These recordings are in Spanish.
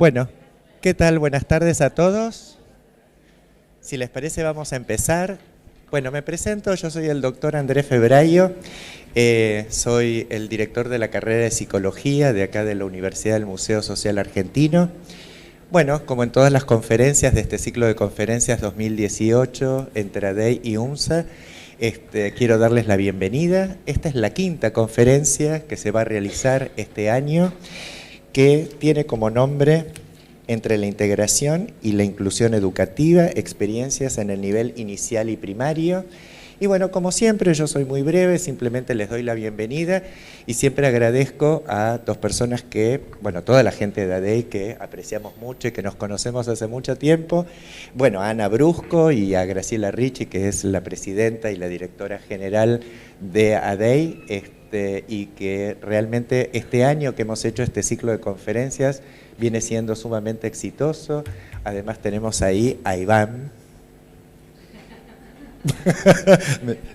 Bueno, ¿qué tal? Buenas tardes a todos. Si les parece, vamos a empezar. Bueno, me presento, yo soy el doctor Andrés Febraio, soy el director de la carrera de Psicología de acá de la Universidad del Museo Social Argentino. Bueno, como en todas las conferencias de este ciclo de conferencias 2018 entre ADEI y UNSA, quiero darles la bienvenida. Esta es la quinta conferencia que se va a realizar este año, que tiene como nombre Entre la integración y la inclusión educativa, experiencias en el nivel inicial y primario. Y bueno, como siempre, yo soy muy breve, simplemente les doy la bienvenida y siempre agradezco a dos personas que, bueno, toda la gente de ADEI que apreciamos mucho y que nos conocemos hace mucho tiempo. Bueno, a Ana Brusco y a Graciela Ricci, que es la presidenta y la directora general de ADEI, y que realmente este año que hemos hecho este ciclo de conferencias viene siendo sumamente exitoso. Además tenemos ahí a Iván.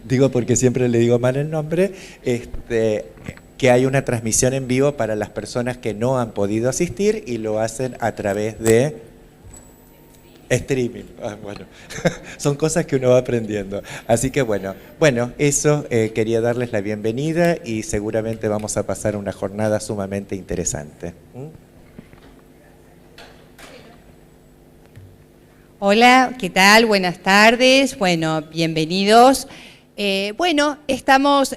Digo porque siempre le digo mal el nombre, que hay una transmisión en vivo para las personas que no han podido asistir y lo hacen a través de streaming. Bueno, son cosas que uno va aprendiendo. Así que bueno, eso quería darles la bienvenida y seguramente vamos a pasar una jornada sumamente interesante. Hola, ¿qué tal? Buenas tardes. Bueno, bienvenidos. Estamos,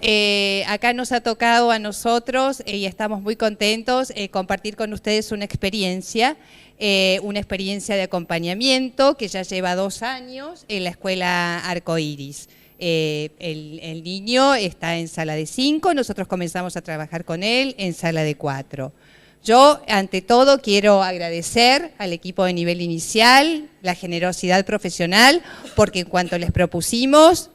acá nos ha tocado a nosotros y estamos muy contentos compartir con ustedes una experiencia de acompañamiento que ya lleva 2 años en la escuela Arcoíris. El niño está en sala de 5, nosotros comenzamos a trabajar con él en sala de 4. Yo, ante todo, quiero agradecer al equipo de nivel inicial, la generosidad profesional, porque en cuanto les propusimos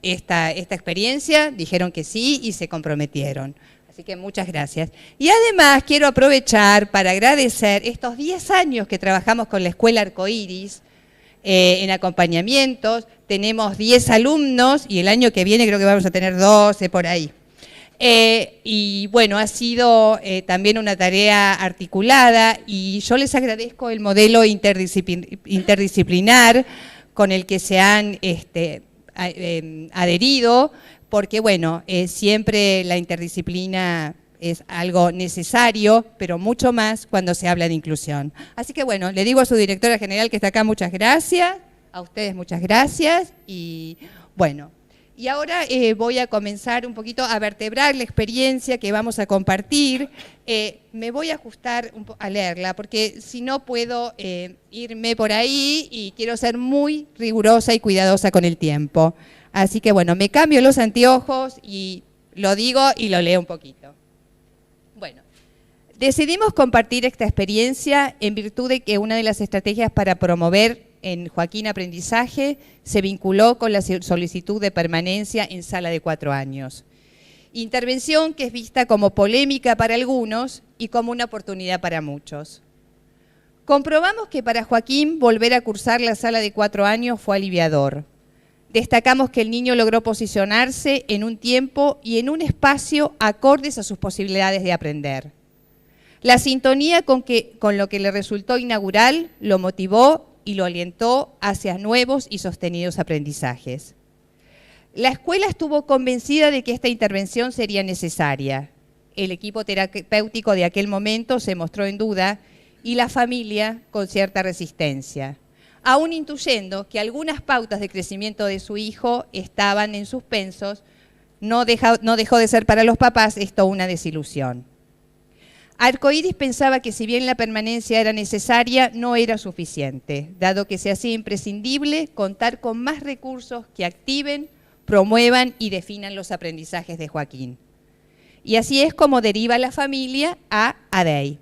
esta experiencia, dijeron que sí y se comprometieron. Así que muchas gracias. Y además quiero aprovechar para agradecer estos 10 años que trabajamos con la Escuela Arcoíris en acompañamientos. Tenemos 10 alumnos y el año que viene creo que vamos a tener 12 por ahí. Y bueno, ha sido también una tarea articulada y yo les agradezco el modelo interdisciplinar con el que se han adherido, porque bueno, siempre la interdisciplina es algo necesario, pero mucho más cuando se habla de inclusión. Así que bueno, le digo a su directora general que está acá, muchas gracias, a ustedes muchas gracias y bueno. Y ahora voy a comenzar un poquito a vertebrar la experiencia que vamos a compartir. Me voy a ajustar a leerla, porque si no puedo irme por ahí y quiero ser muy rigurosa y cuidadosa con el tiempo. Así que bueno, me cambio los anteojos y lo digo y lo leo un poquito. Bueno, decidimos compartir esta experiencia en virtud de que una de las estrategias para promover en Joaquín Aprendizaje se vinculó con la solicitud de permanencia en sala de 4 años. Intervención que es vista como polémica para algunos y como una oportunidad para muchos. Comprobamos que para Joaquín volver a cursar la sala de 4 años fue aliviador. Destacamos que el niño logró posicionarse en un tiempo y en un espacio acordes a sus posibilidades de aprender. La sintonía con lo que le resultó inaugural lo motivó y lo alientó hacia nuevos y sostenidos aprendizajes. La escuela estuvo convencida de que esta intervención sería necesaria. El equipo terapéutico de aquel momento se mostró en duda y la familia con cierta resistencia, aún intuyendo que algunas pautas de crecimiento de su hijo estaban en suspensos. No dejó de ser para los papás esto una desilusión. Arcoíris pensaba que si bien la permanencia era necesaria, no era suficiente, dado que se hacía imprescindible contar con más recursos que activen, promuevan y definan los aprendizajes de Joaquín. Y así es como deriva la familia a ADEI.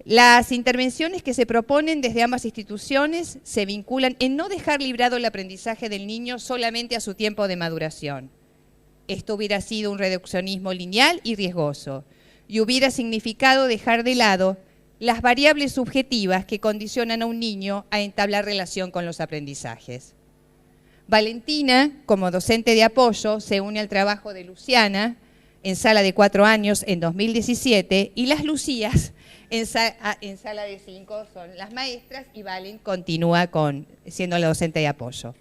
Las intervenciones que se proponen desde ambas instituciones se vinculan en no dejar librado el aprendizaje del niño solamente a su tiempo de maduración. Esto hubiera sido un reduccionismo lineal y riesgoso, y hubiera significado dejar de lado las variables subjetivas que condicionan a un niño a entablar relación con los aprendizajes. Valentina, como docente de apoyo, se une al trabajo de Luciana en sala de 4 años en 2017 y las Lucías en sala de 5 son las maestras y Valen continúa siendo la docente de apoyo.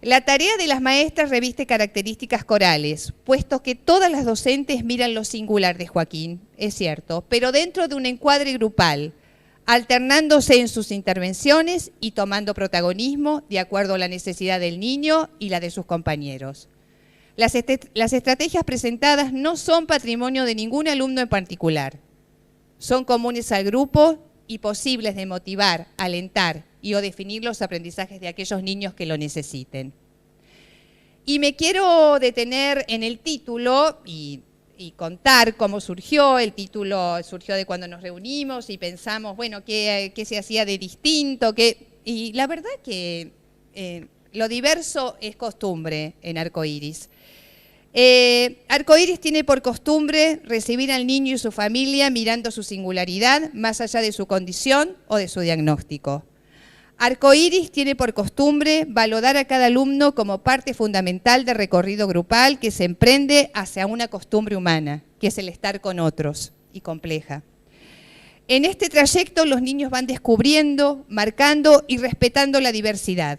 La tarea de las maestras reviste características corales, puesto que todas las docentes miran lo singular de Joaquín, es cierto, pero dentro de un encuadre grupal, alternándose en sus intervenciones y tomando protagonismo de acuerdo a la necesidad del niño y la de sus compañeros. Las estrategias presentadas no son patrimonio de ningún alumno en particular. Son comunes al grupo y posibles de motivar, alentar y o definir los aprendizajes de aquellos niños que lo necesiten. Y me quiero detener en el título y contar cómo surgió. El título surgió de cuando nos reunimos y pensamos, bueno, qué se hacía de distinto. Y la verdad que lo diverso es costumbre en Arcoíris. Arcoíris tiene por costumbre recibir al niño y su familia mirando su singularidad más allá de su condición o de su diagnóstico. Arcoíris tiene por costumbre valorar a cada alumno como parte fundamental del recorrido grupal que se emprende hacia una costumbre humana, que es el estar con otros, y compleja. En este trayecto los niños van descubriendo, marcando y respetando la diversidad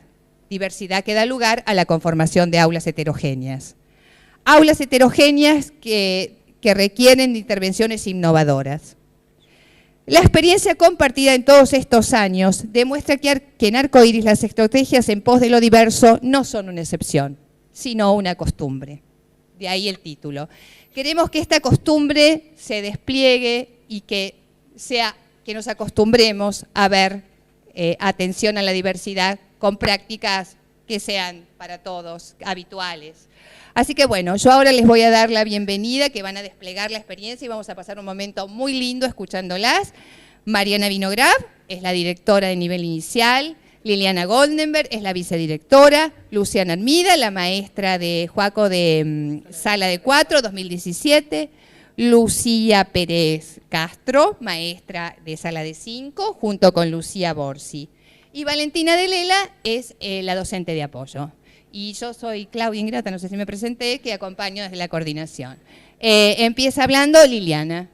que da lugar a la conformación de aulas heterogéneas. Aulas heterogéneas que requieren de intervenciones innovadoras. La experiencia compartida en todos estos años demuestra que en Arcoíris las estrategias en pos de lo diverso no son una excepción, sino una costumbre. De ahí el título. Queremos que esta costumbre se despliegue y que nos acostumbremos a ver atención a la diversidad con prácticas que sean para todos habituales. Así que bueno, yo ahora les voy a dar la bienvenida, que van a desplegar la experiencia y vamos a pasar un momento muy lindo escuchándolas. Mariana Vinograd es la directora de nivel inicial, Liliana Goldenberg es la vicedirectora, Luciana Armida, la maestra de Joaco de sala de 4, 2017, Lucía Pérez Castro, maestra de sala de 5, junto con Lucía Borsi. Y Valentina de Lela es la docente de apoyo. Y yo soy Claudia Ingrata, no sé si me presenté, que acompaño desde la coordinación. Empieza hablando Liliana.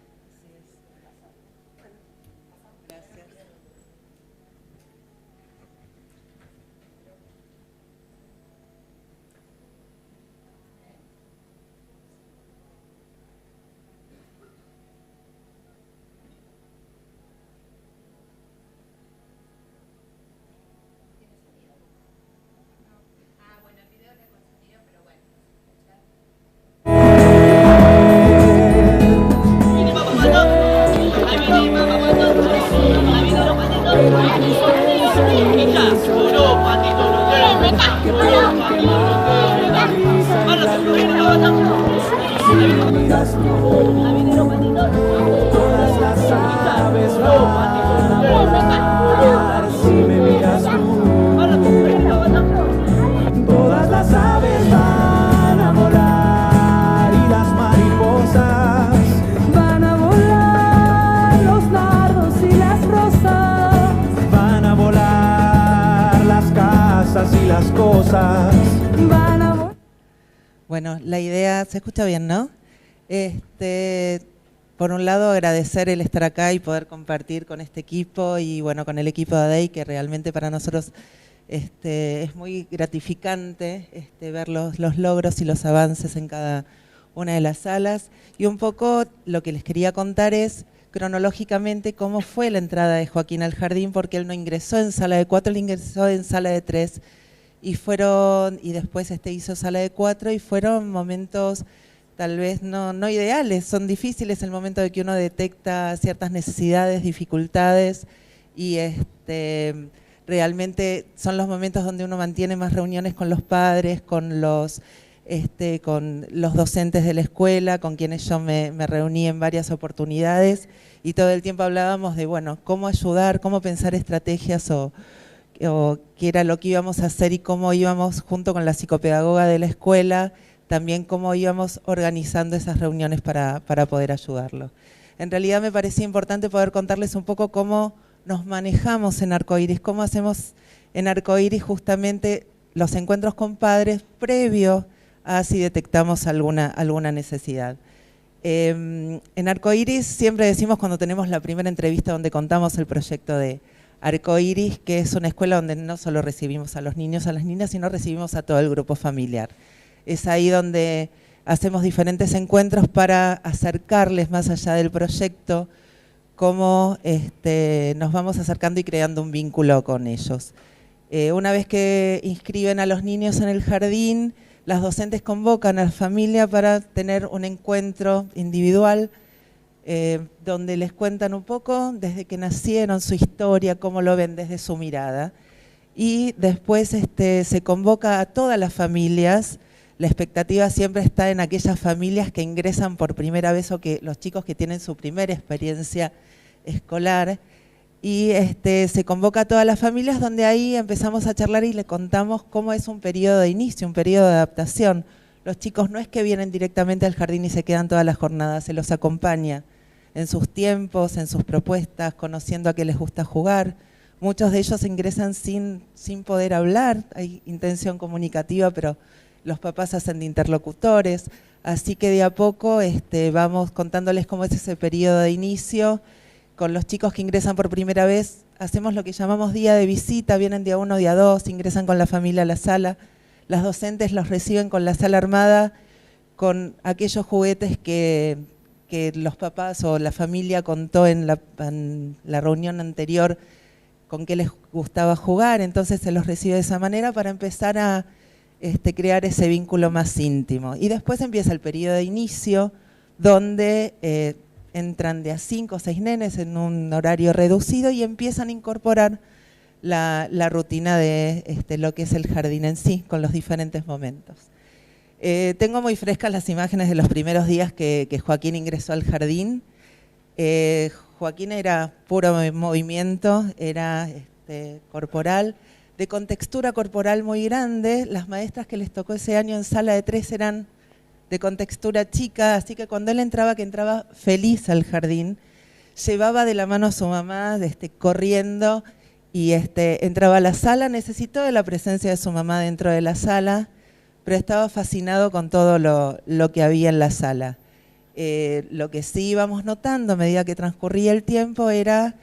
Bueno, la idea, se escucha bien, ¿no? Por un lado, agradecer el estar acá y poder compartir con este equipo y bueno, con el equipo de ADEI, que realmente para nosotros es muy gratificante ver los logros y los avances en cada una de las salas. Y un poco lo que les quería contar es cronológicamente cómo fue la entrada de Joaquín al jardín, porque él no ingresó en sala de 4, él ingresó en sala de 3. Y después hizo sala de 4 y fueron momentos tal vez no ideales, son difíciles el momento de que uno detecta ciertas necesidades, dificultades y realmente son los momentos donde uno mantiene más reuniones con los padres, con los docentes de la escuela, con quienes yo me reuní en varias oportunidades y todo el tiempo hablábamos de, bueno, cómo ayudar, cómo pensar estrategias o qué era lo que íbamos a hacer y cómo íbamos junto con la psicopedagoga de la escuela, también cómo íbamos organizando esas reuniones para poder ayudarlo. En realidad me parecía importante poder contarles un poco cómo nos manejamos en Arcoíris, cómo hacemos en Arcoíris justamente los encuentros con padres previo a si detectamos alguna necesidad. En Arcoiris siempre decimos cuando tenemos la primera entrevista donde contamos el proyecto de Arcoiris, que es una escuela donde no solo recibimos a los niños, a las niñas, sino recibimos a todo el grupo familiar. Es ahí donde hacemos diferentes encuentros para acercarles más allá del proyecto, cómo nos vamos acercando y creando un vínculo con ellos. Una vez que inscriben a los niños en el jardín, las docentes convocan a la familia para tener un encuentro individual donde les cuentan un poco desde que nacieron, su historia, cómo lo ven desde su mirada. Y después se convoca a todas las familias. La expectativa siempre está en aquellas familias que ingresan por primera vez o que los chicos que tienen su primera experiencia escolar. Y se convoca a todas las familias donde ahí empezamos a charlar y le contamos cómo es un periodo de inicio, un periodo de adaptación. Los chicos no es que vienen directamente al jardín y se quedan todas las jornadas, se los acompaña en sus tiempos, en sus propuestas, conociendo a qué les gusta jugar. Muchos de ellos ingresan sin poder hablar, hay intención comunicativa, pero los papás hacen de interlocutores. Así que de a poco vamos contándoles cómo es ese periodo de inicio. Con los chicos que ingresan por primera vez, hacemos lo que llamamos día de visita, vienen día 1, día 2, ingresan con la familia a la sala. Las docentes los reciben con la sala armada, con aquellos juguetes que los papás o la familia contó en la reunión anterior con qué les gustaba jugar, entonces se los recibe de esa manera para empezar a crear ese vínculo más íntimo. Y después empieza el periodo de inicio, donde entran de a 5 o 6 nenes en un horario reducido y empiezan a incorporar la rutina de lo que es el jardín en sí, con los diferentes momentos. Tengo muy frescas las imágenes de los primeros días que Joaquín ingresó al jardín. Joaquín era puro movimiento, era corporal, de contextura corporal muy grande. Las maestras que les tocó ese año en sala de 3 eran de contextura chica, así que cuando él entraba, que entraba feliz al jardín, llevaba de la mano a su mamá corriendo y entraba a la sala, necesitó de la presencia de su mamá dentro de la sala, pero estaba fascinado con todo lo que había en la sala. Lo que sí íbamos notando a medida que transcurría el tiempo era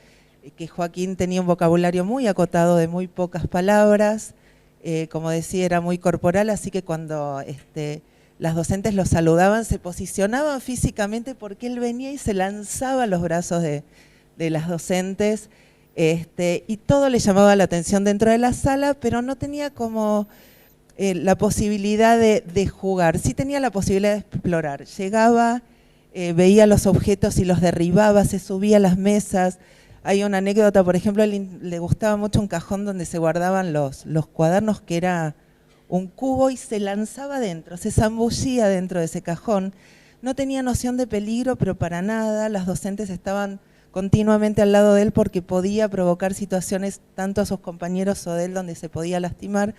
que Joaquín tenía un vocabulario muy acotado de muy pocas palabras, como decía, era muy corporal, así que cuando las docentes lo saludaban, se posicionaban físicamente porque él venía y se lanzaba a los brazos de las docentes, y todo le llamaba la atención dentro de la sala, pero no tenía como la posibilidad de jugar, sí tenía la posibilidad de explorar. Llegaba, veía los objetos y los derribaba, se subía a las mesas. Hay una anécdota, por ejemplo, le gustaba mucho un cajón donde se guardaban los cuadernos, que era un cubo, y se lanzaba dentro, se zambullía dentro de ese cajón. No tenía noción de peligro, pero para nada. Las docentes estaban continuamente al lado de él porque podía provocar situaciones tanto a sus compañeros o de él donde se podía lastimar.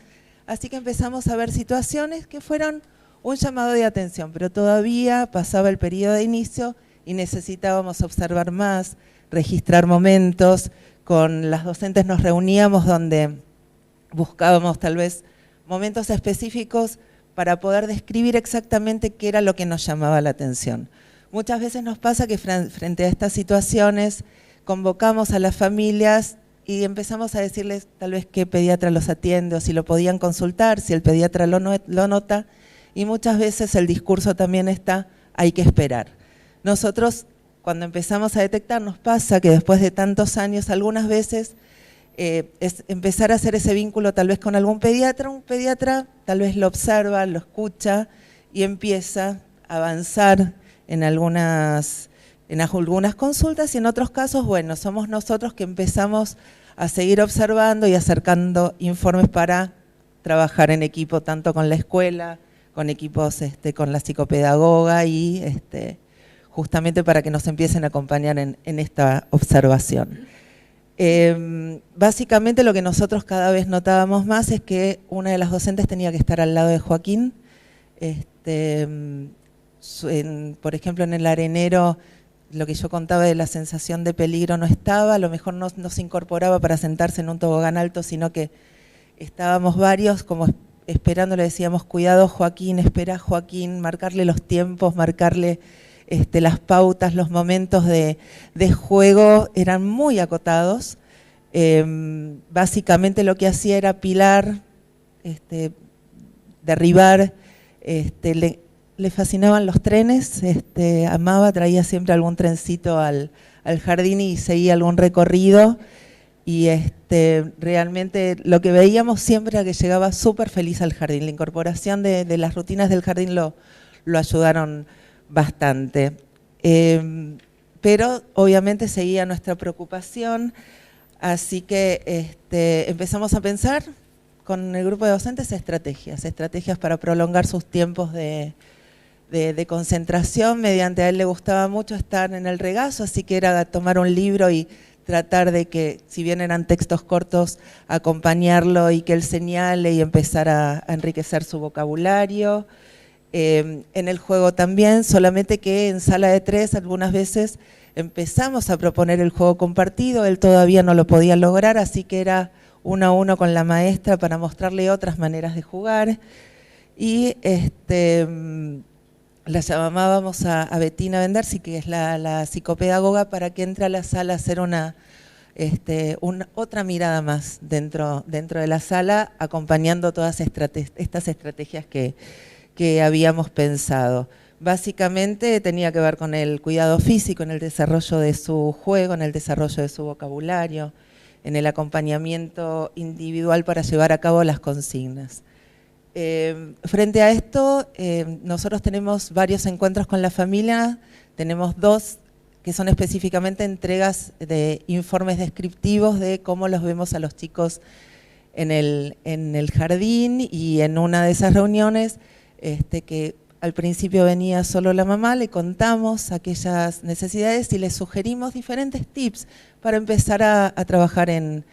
Así que empezamos a ver situaciones que fueron un llamado de atención, pero todavía pasaba el periodo de inicio y necesitábamos observar más, registrar momentos. Con las docentes nos reuníamos donde buscábamos tal vez momentos específicos para poder describir exactamente qué era lo que nos llamaba la atención. Muchas veces nos pasa que frente a estas situaciones convocamos a las familias y empezamos a decirles tal vez qué pediatra los atiende o si lo podían consultar, si el pediatra lo nota, y muchas veces el discurso también está, hay que esperar. Nosotros cuando empezamos a detectar nos pasa que después de tantos años algunas veces es empezar a hacer ese vínculo tal vez con algún pediatra, un pediatra tal vez lo observa, lo escucha y empieza a avanzar en algunas consultas, y en otros casos, bueno, somos nosotros que empezamos a seguir observando y acercando informes para trabajar en equipo, tanto con la escuela, con equipos, con la psicopedagoga y justamente para que nos empiecen a acompañar en esta observación. Básicamente lo que nosotros cada vez notábamos más es que una de las docentes tenía que estar al lado de Joaquín. Por ejemplo, en el arenero, lo que yo contaba de la sensación de peligro no estaba, a lo mejor no se incorporaba para sentarse en un tobogán alto, sino que estábamos varios como esperando, le decíamos, cuidado Joaquín, espera Joaquín, marcarle los tiempos, marcarle las pautas, los momentos de juego eran muy acotados. Básicamente lo que hacía era apilar, derribar, le fascinaban los trenes, amaba, traía siempre algún trencito al jardín y seguía algún recorrido. Y realmente lo que veíamos siempre era que llegaba súper feliz al jardín. La incorporación de las rutinas del jardín lo ayudaron bastante. Pero obviamente seguía nuestra preocupación, así que empezamos a pensar con el grupo de docentes estrategias para prolongar sus tiempos de concentración. Mediante a él le gustaba mucho estar en el regazo, así que era tomar un libro y tratar de que, si bien eran textos cortos, acompañarlo y que él señale y empezar a enriquecer su vocabulario. En el juego también, solamente que en sala de 3 algunas veces empezamos a proponer el juego compartido, él todavía no lo podía lograr, así que era 1 a 1 con la maestra para mostrarle otras maneras de jugar. Y la llamábamos a Bettina Bendersi, que es la psicopedagoga, para que entre a la sala a hacer otra mirada más dentro de la sala, acompañando todas estas estrategias que habíamos pensado. Básicamente tenía que ver con el cuidado físico, en el desarrollo de su juego, en el desarrollo de su vocabulario, en el acompañamiento individual para llevar a cabo las consignas. Frente a esto, nosotros tenemos varios encuentros con la familia, tenemos 2 que son específicamente entregas de informes descriptivos de cómo los vemos a los chicos en el jardín, y en una de esas reuniones, que al principio venía solo la mamá, le contamos aquellas necesidades y le sugerimos diferentes tips para empezar a trabajar en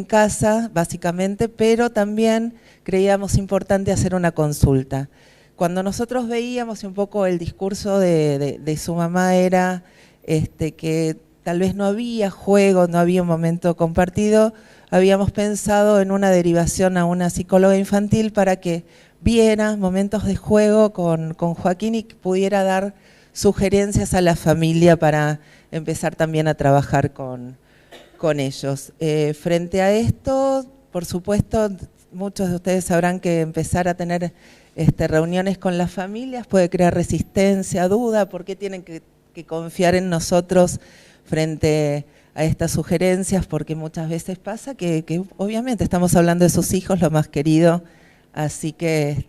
casa, básicamente, pero también creíamos importante hacer una consulta. Cuando nosotros veíamos un poco el discurso de su mamá era que tal vez no había juego, no había un momento compartido, habíamos pensado en una derivación a una psicóloga infantil para que viera momentos de juego con Joaquín y que pudiera dar sugerencias a la familia para empezar también a trabajar con ellos. Frente a esto, por supuesto, muchos de ustedes sabrán que empezar a tener reuniones con las familias puede crear resistencia, duda, ¿por qué tienen que confiar en nosotros frente a estas sugerencias? Porque muchas veces pasa que obviamente estamos hablando de sus hijos, lo más querido, así que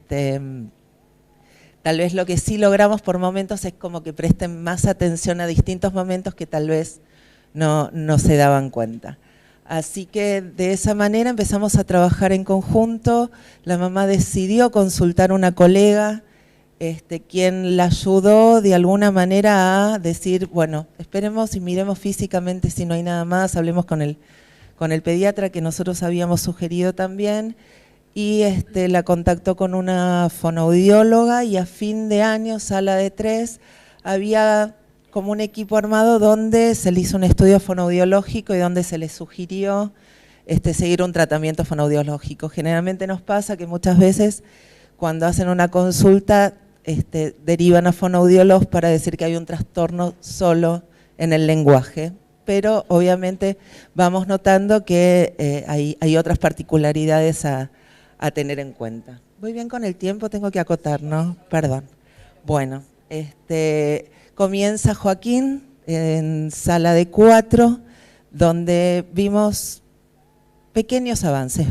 tal vez lo que sí logramos por momentos es como que presten más atención a distintos momentos que tal vez no se daban cuenta. Así que de esa manera empezamos a trabajar en conjunto. La mamá decidió consultar a una colega, quien la ayudó de alguna manera a decir, bueno, esperemos y miremos físicamente si no hay nada más, hablemos con el pediatra que nosotros habíamos sugerido también, y la contactó con una fonoaudióloga, y a fin de año, sala de 3, había como un equipo armado donde se le hizo un estudio fonoaudiológico y donde se le sugirió seguir un tratamiento fonoaudiológico. Generalmente nos pasa que muchas veces cuando hacen una consulta derivan a fonoaudiólogos para decir que hay un trastorno solo en el lenguaje, pero obviamente vamos notando que hay otras particularidades a tener en cuenta. Voy bien con el tiempo, tengo que acotar, ¿no? Perdón. Bueno, comienza Joaquín en sala de 4, donde vimos pequeños avances,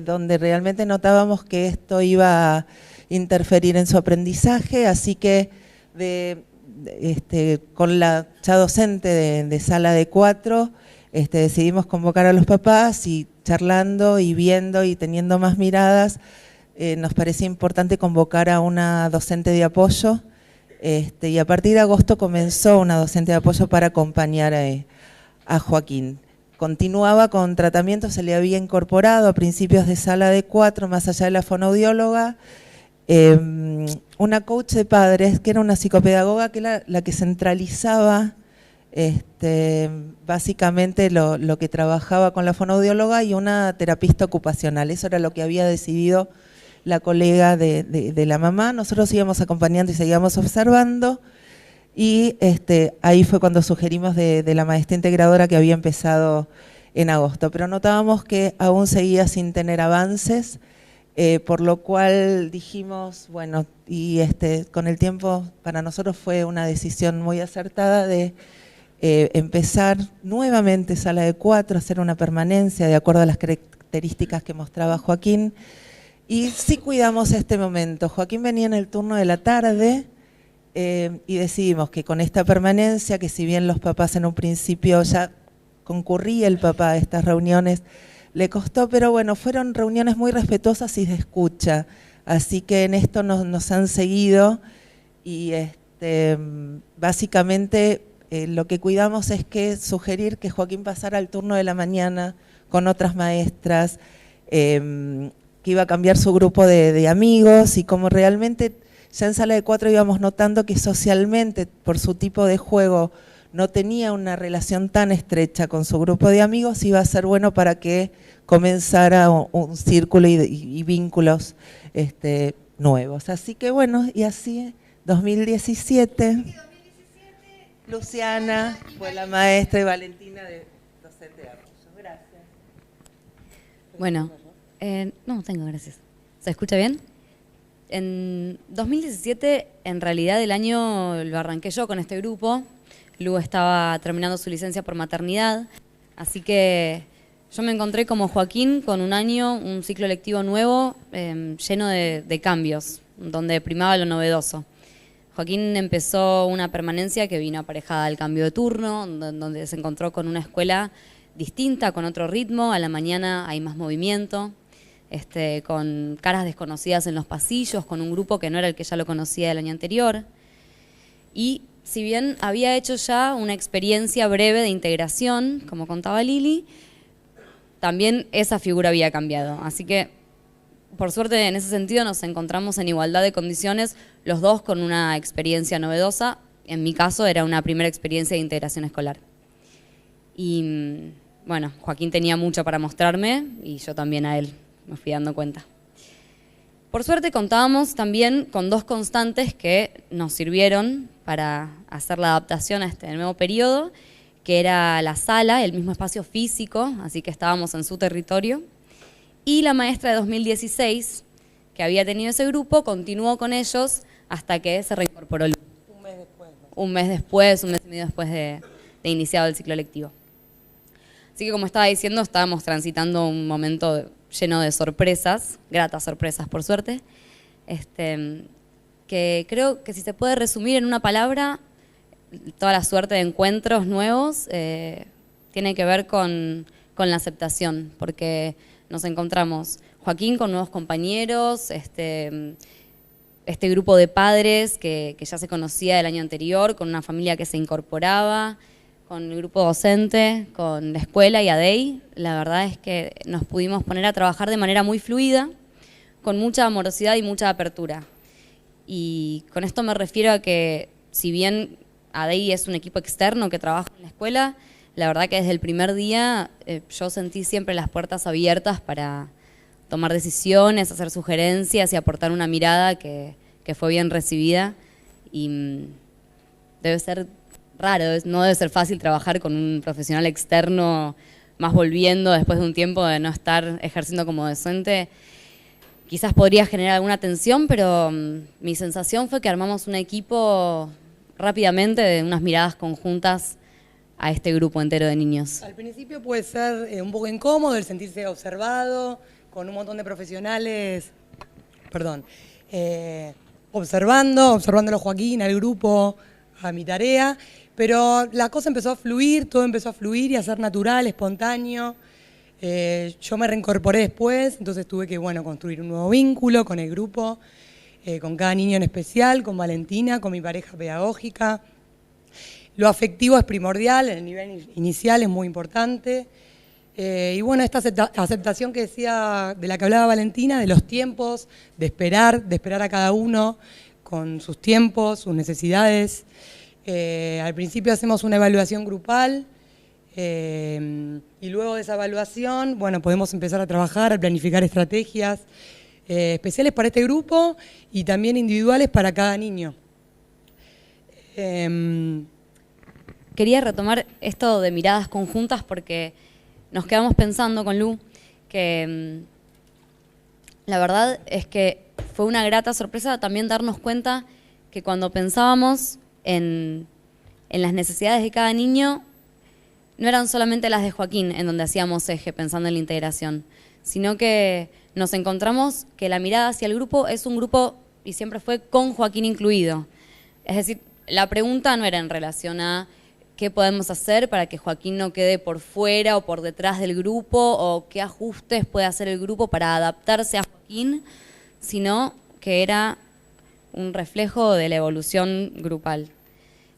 donde realmente notábamos que esto iba a interferir en su aprendizaje, así que con la ya docente de sala de 4, decidimos convocar a los papás, y charlando y viendo y teniendo más miradas, nos parecía importante convocar a una docente de apoyo, y a partir de agosto comenzó una docente de apoyo para acompañar a Joaquín. Continuaba con tratamiento, se le había incorporado a principios de sala de 4, más allá de la fonoaudióloga, una coach de padres, que era una psicopedagoga, que era la que centralizaba básicamente lo que trabajaba con la fonoaudióloga, y una terapista ocupacional. Eso era lo que había decidido la colega de la mamá. Nosotros íbamos acompañando y seguíamos observando. y ahí fue cuando sugerimos de la maestría integradora que había empezado en agosto, pero notábamos que aún seguía sin tener avances, por lo cual dijimos, bueno, y con el tiempo para nosotros fue una decisión muy acertada de empezar nuevamente sala de 4, hacer una permanencia de acuerdo a las características que mostraba Joaquín, y sí cuidamos este momento. Joaquín venía en el turno de la tarde, y decidimos que con esta permanencia, que si bien los papás en un principio ya concurría el papá a estas reuniones, le costó, pero bueno, fueron reuniones muy respetuosas y de escucha, así que en esto nos han seguido y básicamente lo que cuidamos es que sugerir que Joaquín pasara al turno de la mañana con otras maestras, que iba a cambiar su grupo de amigos, y como realmente ya en sala de 4 íbamos notando que socialmente, por su tipo de juego, no tenía una relación tan estrecha con su grupo de amigos, iba a ser bueno para que comenzara un círculo y vínculos nuevos. Así que bueno, y así 2017, Luciana fue la maestra y Valentina de docente de apoyo. Gracias. Bueno, no tengo, gracias. ¿Se escucha bien? En 2017, en realidad el año lo arranqué yo con este grupo. Lu estaba terminando su licencia por maternidad, así que yo me encontré como Joaquín con un ciclo lectivo nuevo, lleno de cambios, donde primaba lo novedoso. Joaquín empezó una permanencia que vino aparejada al cambio de turno, donde se encontró con una escuela distinta, con otro ritmo. A la mañana hay más movimiento, con caras desconocidas en los pasillos, con un grupo que no era el que ya lo conocía el año anterior. Y si bien había hecho ya una experiencia breve de integración, como contaba Lili, también esa figura había cambiado. Así que, por suerte, en ese sentido nos encontramos en igualdad de condiciones, los dos con una experiencia novedosa. En mi caso era una primera experiencia de integración escolar. Y bueno, Joaquín tenía mucho para mostrarme y yo también a él, me fui dando cuenta. Por suerte contábamos también con dos constantes que nos sirvieron para hacer la adaptación a este nuevo periodo, que era la sala, el mismo espacio físico, así que estábamos en su territorio, y la maestra de 2016, que había tenido ese grupo, continuó con ellos hasta que se reincorporó un mes después, un mes y medio después de iniciado el ciclo lectivo. Así que, como estaba diciendo, estábamos transitando un momento lleno de sorpresas, gratas sorpresas por suerte, que creo que si se puede resumir en una palabra, toda la suerte de encuentros nuevos tiene que ver con la aceptación, porque nos encontramos Joaquín con nuevos compañeros, este grupo de padres que ya se conocía el año anterior, con una familia que se incorporaba, con el grupo docente, con la escuela y ADEI. La verdad es que nos pudimos poner a trabajar de manera muy fluida, con mucha amorosidad y mucha apertura. Y con esto me refiero a que, si bien ADEI es un equipo externo que trabaja en la escuela, la verdad que desde el primer día yo sentí siempre las puertas abiertas para tomar decisiones, hacer sugerencias y aportar una mirada que fue bien recibida. Y debe ser raro, no debe ser fácil trabajar con un profesional externo, más volviendo después de un tiempo de no estar ejerciendo como docente. Quizás podría generar alguna tensión, pero mi sensación fue que armamos un equipo rápidamente de unas miradas conjuntas a este grupo entero de niños. Al principio puede ser un poco incómodo el sentirse observado, con un montón de profesionales, observándolo a Joaquín, al grupo, a mi tarea, pero la cosa empezó a fluir, todo empezó a fluir y a ser natural, espontáneo. Yo me reincorporé después, entonces tuve que construir un nuevo vínculo con el grupo, con cada niño en especial, con Valentina, con mi pareja pedagógica. Lo afectivo es primordial, en el nivel inicial es muy importante. Y bueno, esta aceptación que decía, de la que hablaba Valentina, de los tiempos, de esperar a cada uno con sus tiempos, sus necesidades. Al principio hacemos una evaluación grupal y luego de esa evaluación, podemos empezar a trabajar, a planificar estrategias especiales para este grupo y también individuales para cada niño. Quería retomar esto de miradas conjuntas porque nos quedamos pensando con Lu que la verdad es que fue una grata sorpresa también darnos cuenta que cuando pensábamos en las necesidades de cada niño, no eran solamente las de Joaquín en donde hacíamos eje pensando en la integración, sino que nos encontramos que la mirada hacia el grupo es un grupo y siempre fue con Joaquín incluido. Es decir, la pregunta no era en relación a qué podemos hacer para que Joaquín no quede por fuera o por detrás del grupo o qué ajustes puede hacer el grupo para adaptarse a Joaquín, sino que era un reflejo de la evolución grupal.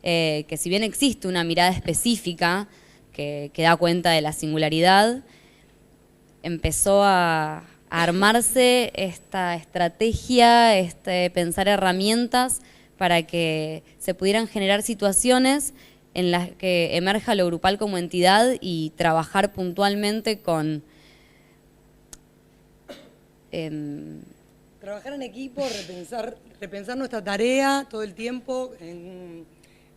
Que si bien existe una mirada específica que da cuenta de la singularidad, empezó a armarse esta estrategia, pensar herramientas para que se pudieran generar situaciones en las que emerja lo grupal como entidad y trabajar puntualmente con... Trabajar en equipo, repensar nuestra tarea todo el tiempo,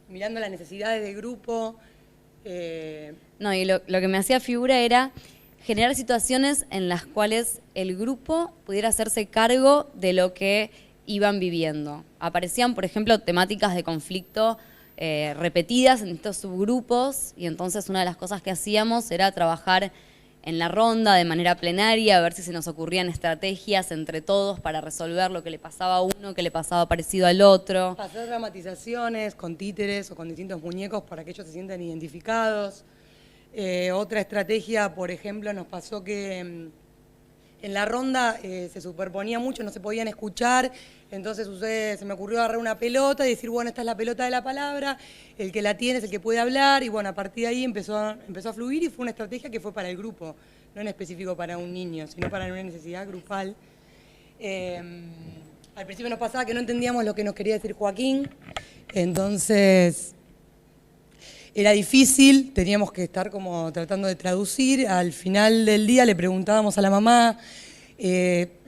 mirando las necesidades del grupo. No, y lo que me hacía figura era generar situaciones en las cuales el grupo pudiera hacerse cargo de lo que iban viviendo. Aparecían, por ejemplo, temáticas de conflicto repetidas en estos subgrupos y entonces una de las cosas que hacíamos era trabajar en la ronda de manera plenaria, a ver si se nos ocurrían estrategias entre todos para resolver lo que le pasaba a uno, que le pasaba parecido al otro. Hacer dramatizaciones con títeres o con distintos muñecos para que ellos se sientan identificados. Otra estrategia, por ejemplo, nos pasó que en la ronda se superponía mucho, no se podían escuchar, entonces se me ocurrió agarrar una pelota y decir, bueno, esta es la pelota de la palabra, el que la tiene es el que puede hablar, y bueno, a partir de ahí empezó a fluir y fue una estrategia que fue para el grupo, no en específico para un niño, sino para una necesidad grupal. Al principio nos pasaba que no entendíamos lo que nos quería decir Joaquín, entonces era difícil, teníamos que estar como tratando de traducir. Al final del día le preguntábamos a la mamá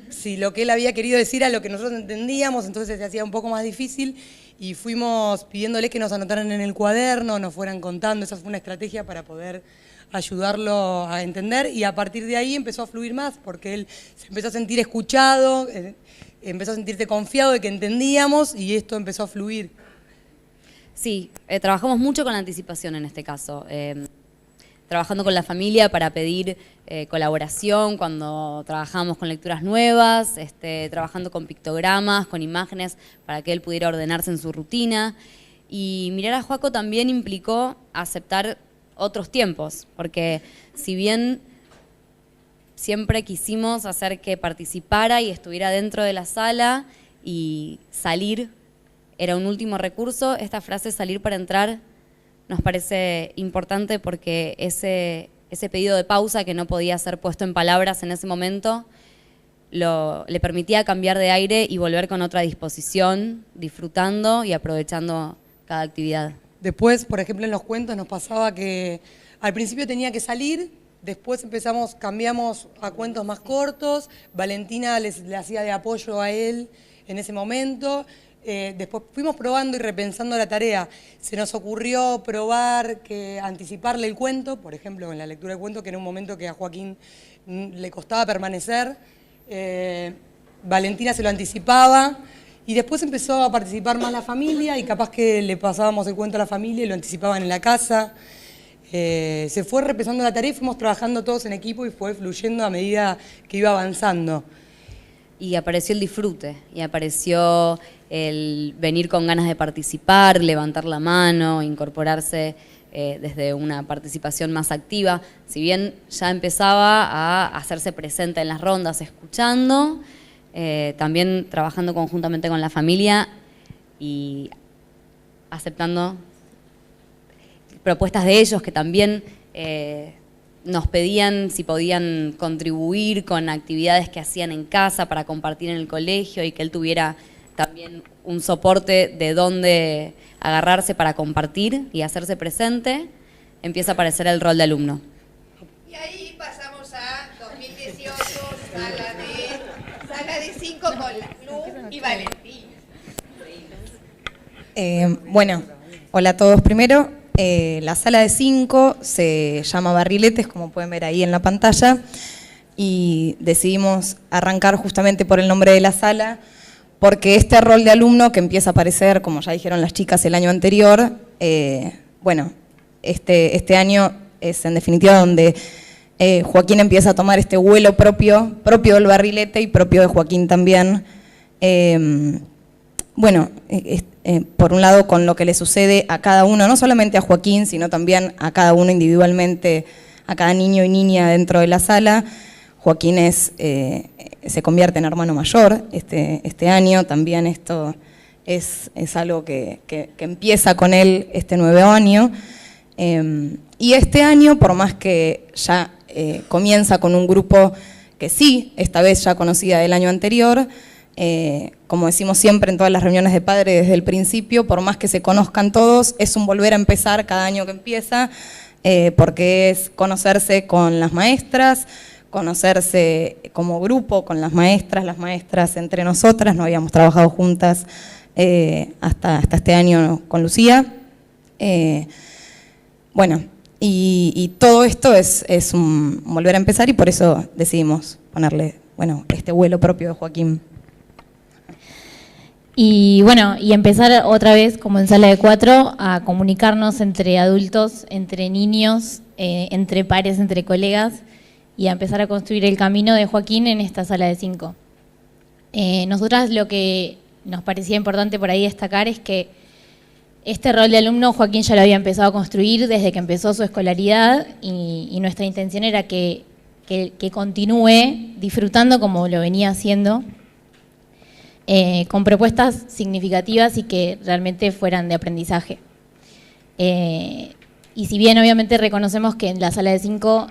si lo que él había querido decir era lo que nosotros entendíamos, entonces se hacía un poco más difícil y fuimos pidiéndoles que nos anotaran en el cuaderno, nos fueran contando. Esa fue una estrategia para poder ayudarlo a entender y a partir de ahí empezó a fluir más porque él se empezó a sentir escuchado, empezó a sentirse confiado de que entendíamos y esto empezó a fluir. Sí, trabajamos mucho con la anticipación en este caso, trabajando con la familia para pedir colaboración cuando trabajamos con lecturas nuevas, trabajando con pictogramas, con imágenes para que él pudiera ordenarse en su rutina. Y mirar a Joaco también implicó aceptar otros tiempos, porque si bien siempre quisimos hacer que participara y estuviera dentro de la sala y salir era un último recurso, esta frase salir para entrar nos parece importante porque ese pedido de pausa que no podía ser puesto en palabras en ese momento le permitía cambiar de aire y volver con otra disposición, disfrutando y aprovechando cada actividad. Después, por ejemplo, en los cuentos nos pasaba que al principio tenía que salir, después cambiamos a cuentos más cortos, Valentina le hacía de apoyo a él en ese momento. Después fuimos probando y repensando la tarea. Se nos ocurrió probar anticiparle el cuento, por ejemplo, en la lectura del cuento, que era un momento que a Joaquín le costaba permanecer. Valentina se lo anticipaba y después empezó a participar más la familia y capaz que le pasábamos el cuento a la familia y lo anticipaban en la casa. Se fue repensando la tarea y fuimos trabajando todos en equipo y fue fluyendo a medida que iba avanzando. Y apareció el disfrute, y apareció el venir con ganas de participar, levantar la mano, incorporarse desde una participación más activa. Si bien ya empezaba a hacerse presente en las rondas, escuchando, también trabajando conjuntamente con la familia y aceptando propuestas de ellos que también nos pedían si podían contribuir con actividades que hacían en casa para compartir en el colegio y que él tuviera también un soporte de dónde agarrarse para compartir y hacerse presente. Empieza a aparecer el rol de alumno. Y ahí pasamos a 2018, sala de 5 con Lu y Valentina. Bueno, Hola a todos. Primero, la sala de 5 se llama Barriletes, como pueden ver ahí en la pantalla, y decidimos arrancar justamente por el nombre de la sala, porque este rol de alumno que empieza a aparecer, como ya dijeron las chicas, el año anterior, bueno, este año es en definitiva donde Joaquín empieza a tomar este vuelo propio del barrilete y propio de Joaquín también. Bueno, por un lado con lo que le sucede a cada uno, no solamente a Joaquín, sino también a cada uno individualmente, a cada niño y niña dentro de la sala. Joaquín se convierte en hermano mayor este año, también esto es algo que empieza con él este nuevo año. Y este año, por más que ya comienza con un grupo que sí, esta vez ya conocida del año anterior, como decimos siempre en todas las reuniones de padres desde el principio, por más que se conozcan todos, es un volver a empezar cada año que empieza, porque es conocerse con las maestras, conocerse como grupo con las maestras entre nosotras, no habíamos trabajado juntas hasta este año con Lucía. Bueno, y todo esto es un volver a empezar y por eso decidimos ponerle, bueno, este vuelo propio de Joaquín. Y bueno, y empezar otra vez, como en Sala de 4, a comunicarnos entre adultos, entre niños, entre pares, entre colegas, y a empezar a construir el camino de Joaquín en esta Sala de 5. Nosotras lo que nos parecía importante por ahí destacar es que este rol de alumno Joaquín ya lo había empezado a construir desde que empezó su escolaridad y nuestra intención era que continúe disfrutando como lo venía haciendo, con propuestas significativas y que realmente fueran de aprendizaje. Y si bien obviamente reconocemos que en la Sala de 5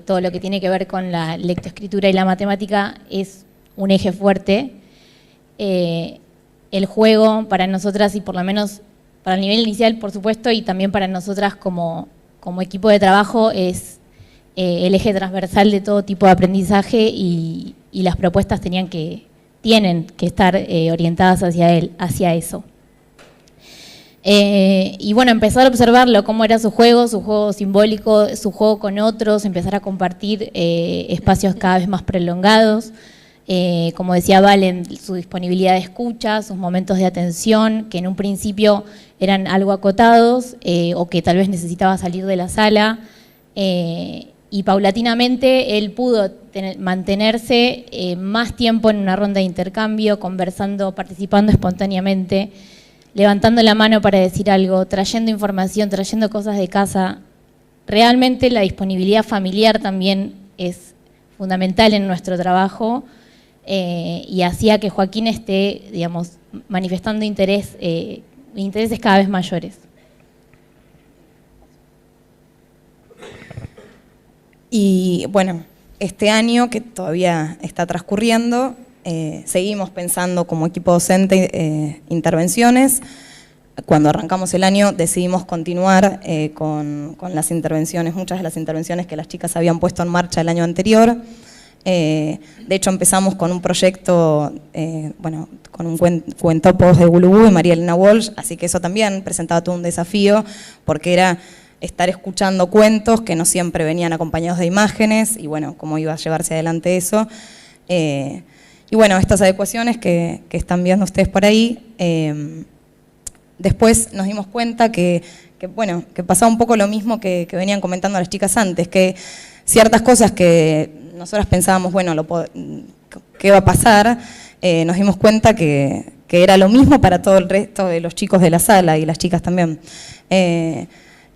todo lo que tiene que ver con la lectoescritura y la matemática es un eje fuerte, el juego para nosotras y por lo menos para el nivel inicial, por supuesto, y también para nosotras como equipo de trabajo es el eje transversal de todo tipo de aprendizaje y las propuestas tienen que estar orientadas hacia eso. Y bueno, empezar a observarlo, cómo era su juego simbólico, su juego con otros, empezar a compartir espacios cada vez más prolongados, como decía Valen, su disponibilidad de escucha, sus momentos de atención, que en un principio eran algo acotados o que tal vez necesitaba salir de la sala, y paulatinamente él pudo mantenerse más tiempo en una ronda de intercambio, conversando, participando espontáneamente, levantando la mano para decir algo, trayendo información, trayendo cosas de casa. Realmente la disponibilidad familiar también es fundamental en nuestro trabajo y hacía que Joaquín esté, digamos, manifestando intereses cada vez mayores. Y bueno, este año que todavía está transcurriendo, seguimos pensando como equipo docente intervenciones. Cuando arrancamos el año decidimos continuar con las intervenciones, muchas de las intervenciones que las chicas habían puesto en marcha el año anterior. De hecho empezamos con un proyecto, bueno, con un cuentopos de Gulubú y María Elena Walsh, así que eso también presentaba todo un desafío, porque era estar escuchando cuentos que no siempre venían acompañados de imágenes, y bueno, cómo iba a llevarse adelante eso. Y bueno, estas adecuaciones que están viendo ustedes por ahí, después nos dimos cuenta que pasaba un poco lo mismo que venían comentando las chicas antes, que ciertas cosas que nosotras pensábamos, bueno, ¿qué va a pasar? Nos dimos cuenta que era lo mismo para todo el resto de los chicos de la sala y las chicas también.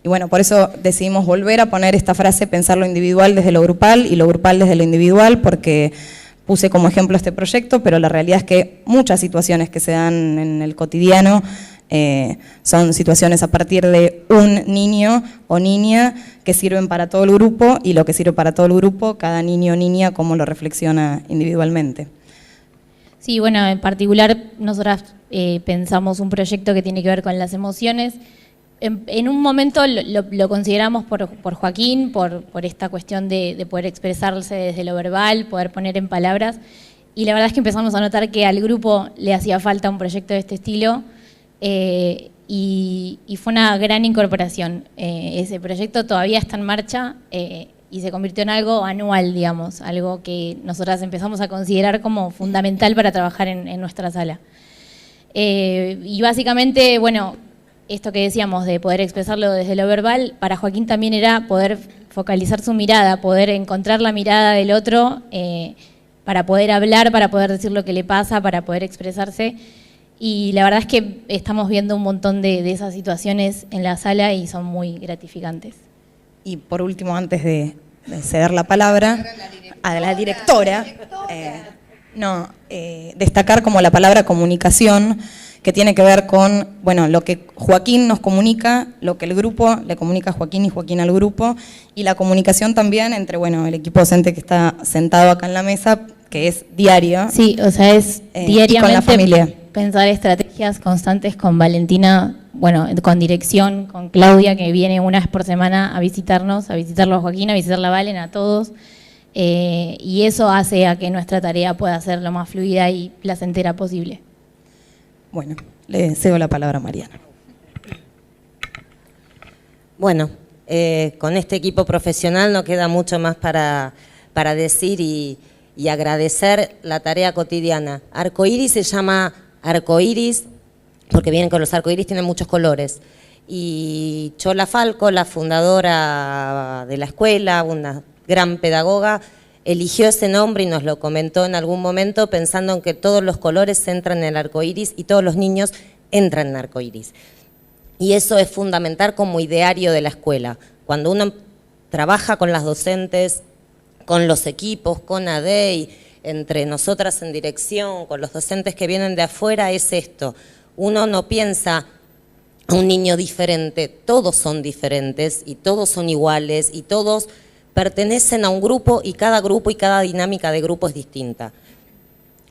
Y bueno, por eso decidimos volver a poner esta frase, pensar lo individual desde lo grupal y lo grupal desde lo individual, porque puse como ejemplo este proyecto, pero la realidad es que muchas situaciones que se dan en el cotidiano son situaciones a partir de un niño o niña que sirven para todo el grupo, y lo que sirve para todo el grupo, cada niño o niña cómo lo reflexiona individualmente. Sí, bueno, en particular nosotras pensamos un proyecto que tiene que ver con las emociones. En un momento lo consideramos por Joaquín, por esta cuestión de poder expresarse desde lo verbal, poder poner en palabras, y la verdad es que empezamos a notar que al grupo le hacía falta un proyecto de este estilo, Y fue una gran incorporación. Ese proyecto todavía está en marcha y se convirtió en algo anual, digamos, algo que nosotras empezamos a considerar como fundamental para trabajar en nuestra sala. Y básicamente, bueno, esto que decíamos de poder expresarlo desde lo verbal, para Joaquín también era poder focalizar su mirada, poder encontrar la mirada del otro para poder hablar, para poder decir lo que le pasa, para poder expresarse. Y la verdad es que estamos viendo un montón de esas situaciones en la sala y son muy gratificantes. Y por último, antes de ceder la palabra a la directora, destacar como la palabra comunicación, que tiene que ver con, bueno, lo que Joaquín nos comunica, lo que el grupo le comunica a Joaquín y Joaquín al grupo, y la comunicación también entre, bueno, el equipo docente que está sentado acá en la mesa, que es diario. Sí, o sea, es diariamente y con la familia. Pensar estrategias constantes con Valentina, bueno, con dirección, con Claudia, que viene una vez por semana a visitarnos, a visitarlo a Joaquín, a visitarla a Valen, a todos, y eso hace a que nuestra tarea pueda ser lo más fluida y placentera posible. Bueno, le cedo la palabra a Mariana. Bueno, con este equipo profesional no queda mucho más para decir y agradecer la tarea cotidiana. Arcoíris se llama arcoíris porque vienen con los arcoíris, tienen muchos colores. Y Chola Falco, la fundadora de la escuela, una gran pedagoga, eligió ese nombre y nos lo comentó en algún momento pensando en que todos los colores entran en el arcoíris y todos los niños entran en el arcoíris. Y eso es fundamental como ideario de la escuela. Cuando uno trabaja con las docentes, con los equipos, con ADEI, entre nosotras en dirección, con los docentes que vienen de afuera, es esto. Uno no piensa a un niño diferente, todos son diferentes y todos son iguales y todos pertenecen a un grupo y cada dinámica de grupo es distinta.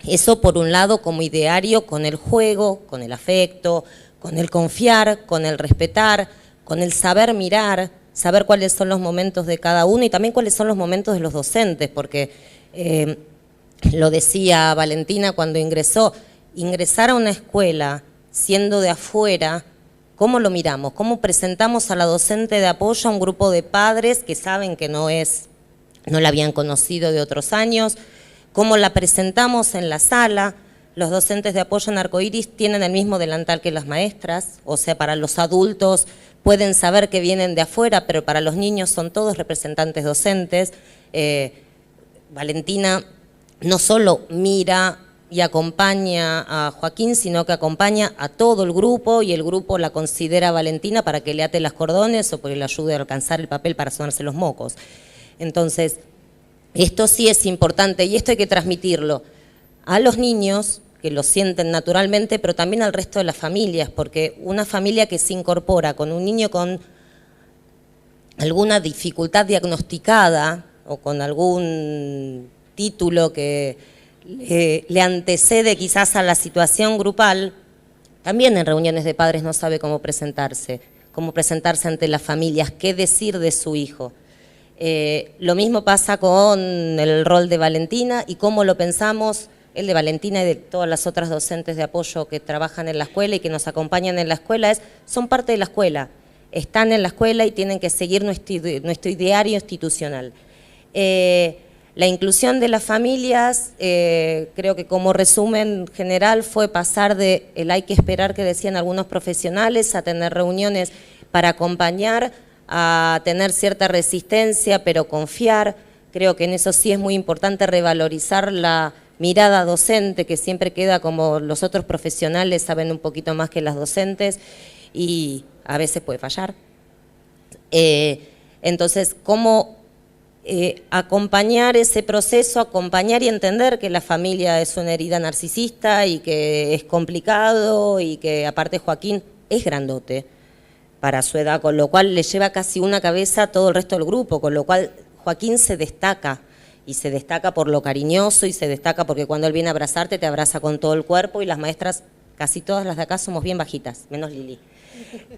Eso por un lado como ideario, con el juego, con el afecto, con el confiar, con el respetar, con el saber mirar, saber cuáles son los momentos de cada uno y también cuáles son los momentos de los docentes, porque lo decía Valentina cuando ingresar a una escuela siendo de afuera, ¿cómo lo miramos? ¿Cómo presentamos a la docente de apoyo a un grupo de padres que saben que no la habían conocido de otros años? ¿Cómo la presentamos en la sala? Los docentes de apoyo en Arcoíris tienen el mismo delantal que las maestras, o sea, para los adultos pueden saber que vienen de afuera, pero para los niños son todos representantes docentes. Valentina no solo mira y acompaña a Joaquín, sino que acompaña a todo el grupo y el grupo la considera a Valentina para que le ate las cordones o porque le ayude a alcanzar el papel para sonarse los mocos. Entonces, esto sí es importante y esto hay que transmitirlo a los niños que lo sienten naturalmente, pero también al resto de las familias, porque una familia que se incorpora con un niño con alguna dificultad diagnosticada o con algún título que le antecede quizás a la situación grupal, también en reuniones de padres no sabe cómo presentarse ante las familias, qué decir de su hijo. Lo mismo pasa con el rol de Valentina y cómo lo pensamos, el de Valentina y de todas las otras docentes de apoyo que trabajan en la escuela y que nos acompañan en la escuela, son parte de la escuela, están en la escuela y tienen que seguir nuestro ideario institucional. La inclusión de las familias, creo que como resumen general fue pasar de el hay que esperar que decían algunos profesionales a tener reuniones para acompañar, a tener cierta resistencia pero confiar. Creo que en eso sí es muy importante revalorizar la mirada docente, que siempre queda como los otros profesionales saben un poquito más que las docentes y a veces puede fallar. Entonces, ¿cómo acompañar ese proceso, acompañar y entender que la familia es una herida narcisista y que es complicado y que aparte Joaquín es grandote para su edad, con lo cual le lleva casi una cabeza a todo el resto del grupo, con lo cual Joaquín se destaca y se destaca por lo cariñoso y se destaca porque cuando él viene a abrazarte te abraza con todo el cuerpo y las maestras, casi todas las de acá somos bien bajitas, menos Lili.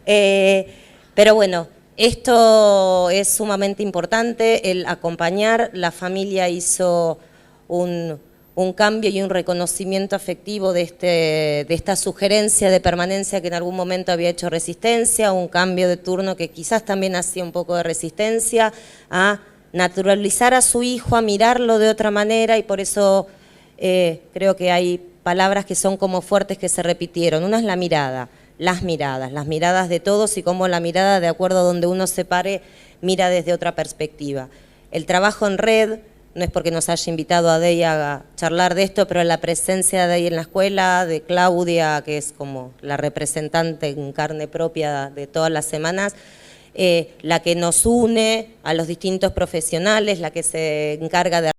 Pero bueno, esto es sumamente importante, el acompañar. La familia hizo un un cambio y un reconocimiento afectivo de esta sugerencia de permanencia que en algún momento había hecho resistencia, un cambio de turno que quizás también hacía un poco de resistencia, a naturalizar a su hijo, a mirarlo de otra manera, y por eso creo que hay palabras que son como fuertes que se repitieron. Una es la mirada, las miradas de todos, y cómo la mirada, de acuerdo a donde uno se pare, mira desde otra perspectiva. El trabajo en red, no es porque nos haya invitado a Dey a charlar de esto, pero la presencia de Dey en la escuela, de Claudia, que es como la representante en carne propia de todas las semanas, la que nos une a los distintos profesionales, la que se encarga de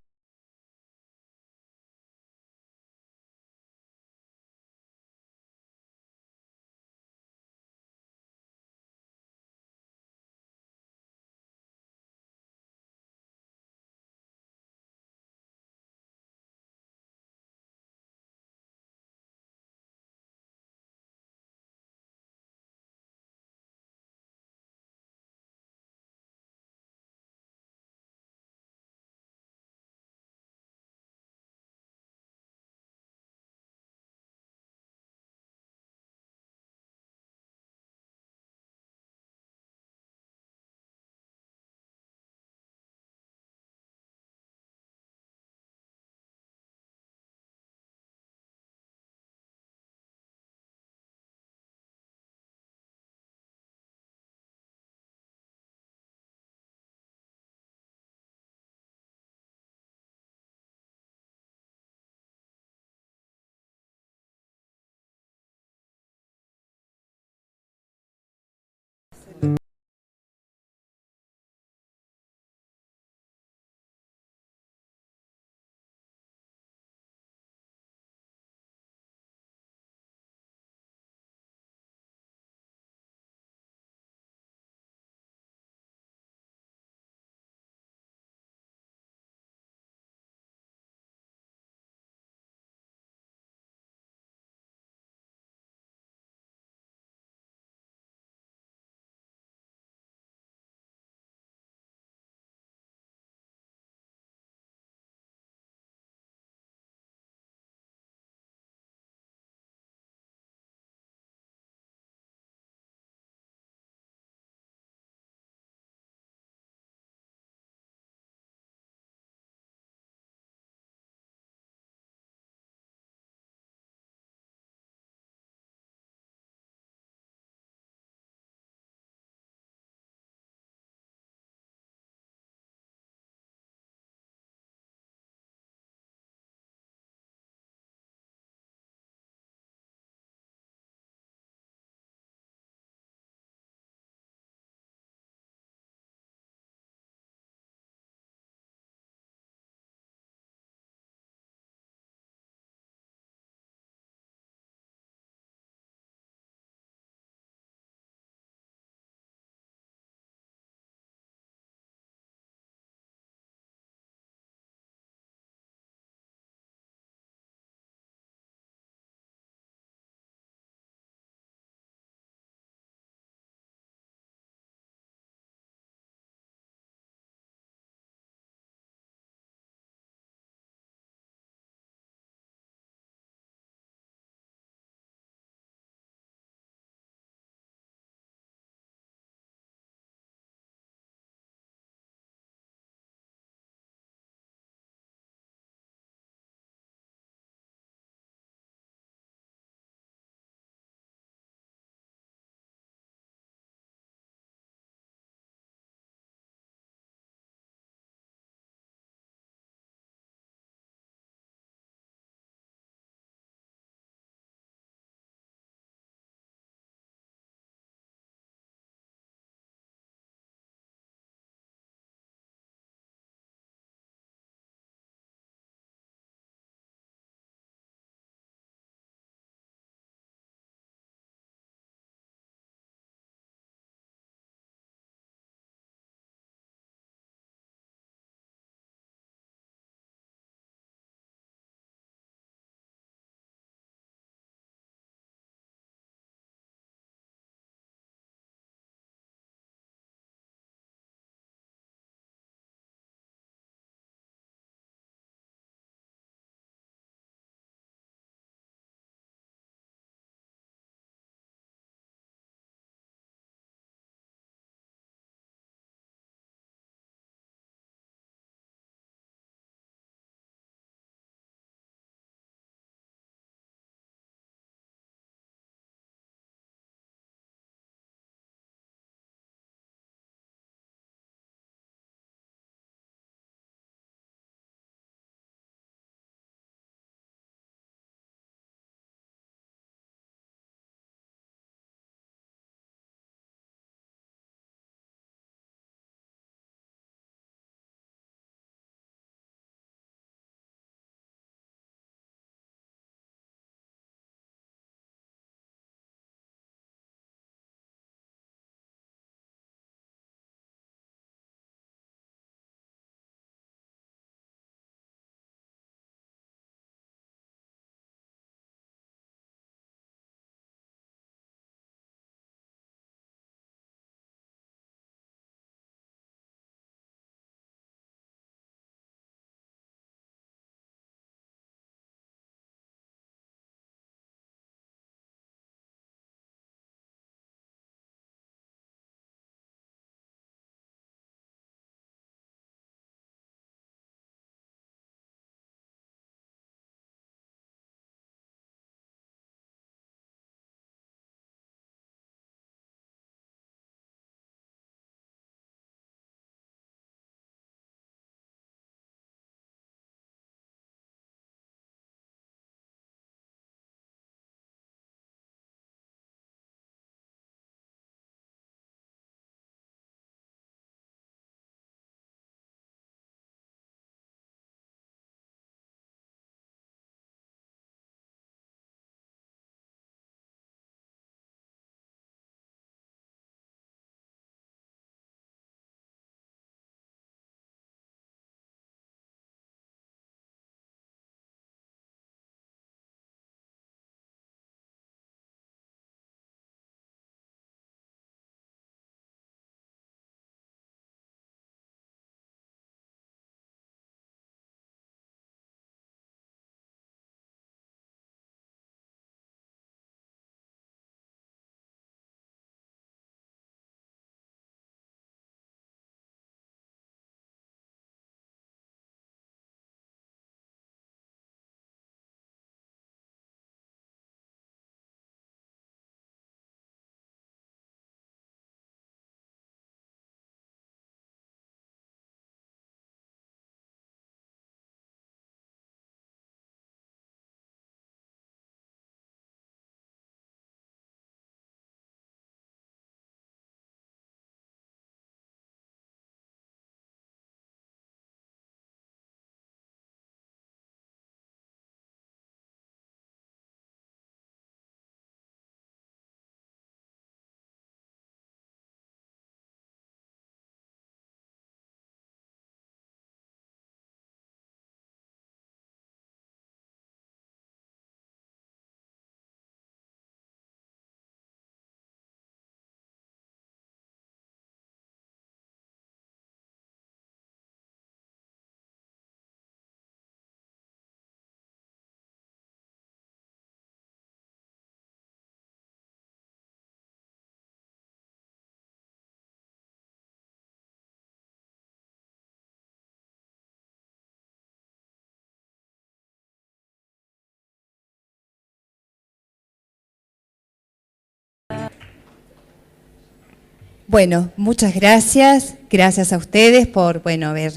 Bueno, muchas gracias. Gracias a ustedes por haber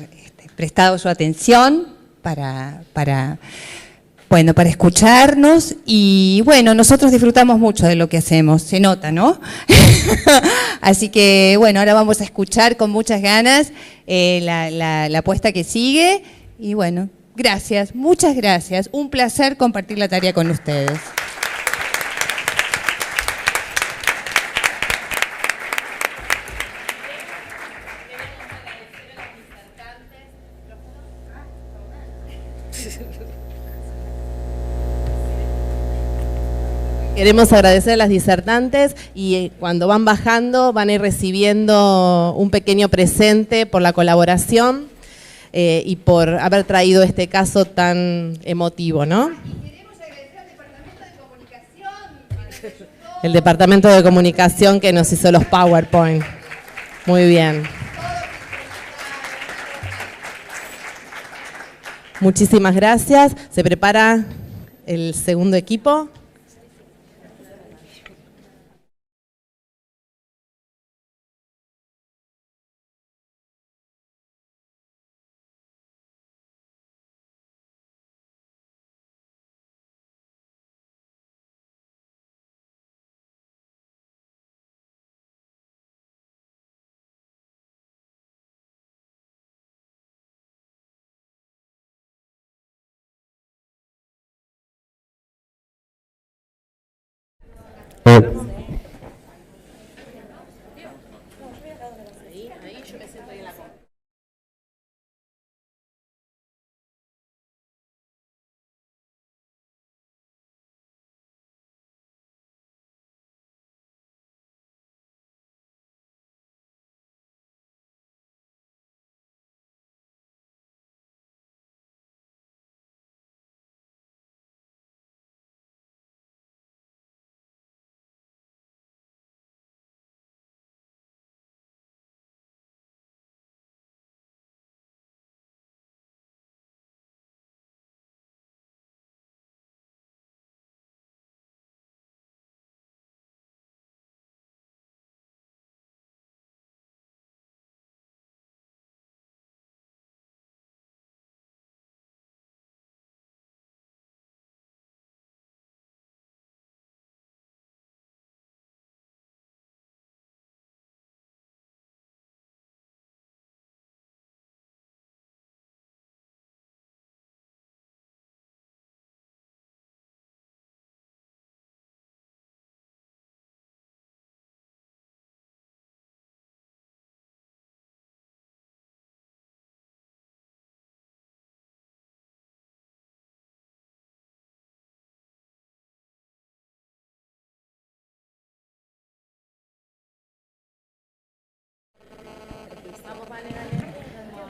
prestado su atención para escucharnos. Y bueno, nosotros disfrutamos mucho de lo que hacemos, se nota, ¿no? Así que bueno, ahora vamos a escuchar con muchas ganas la apuesta que sigue. Y bueno, gracias, muchas gracias. Un placer compartir la tarea con ustedes. Queremos agradecer a las disertantes y cuando van bajando van a ir recibiendo un pequeño presente por la colaboración y por haber traído este caso tan emotivo, ¿no? Queremos agradecer al Departamento de Comunicación. El Departamento de Comunicación que nos hizo los PowerPoint. Muy bien. Muchísimas gracias. Se prepara el segundo equipo.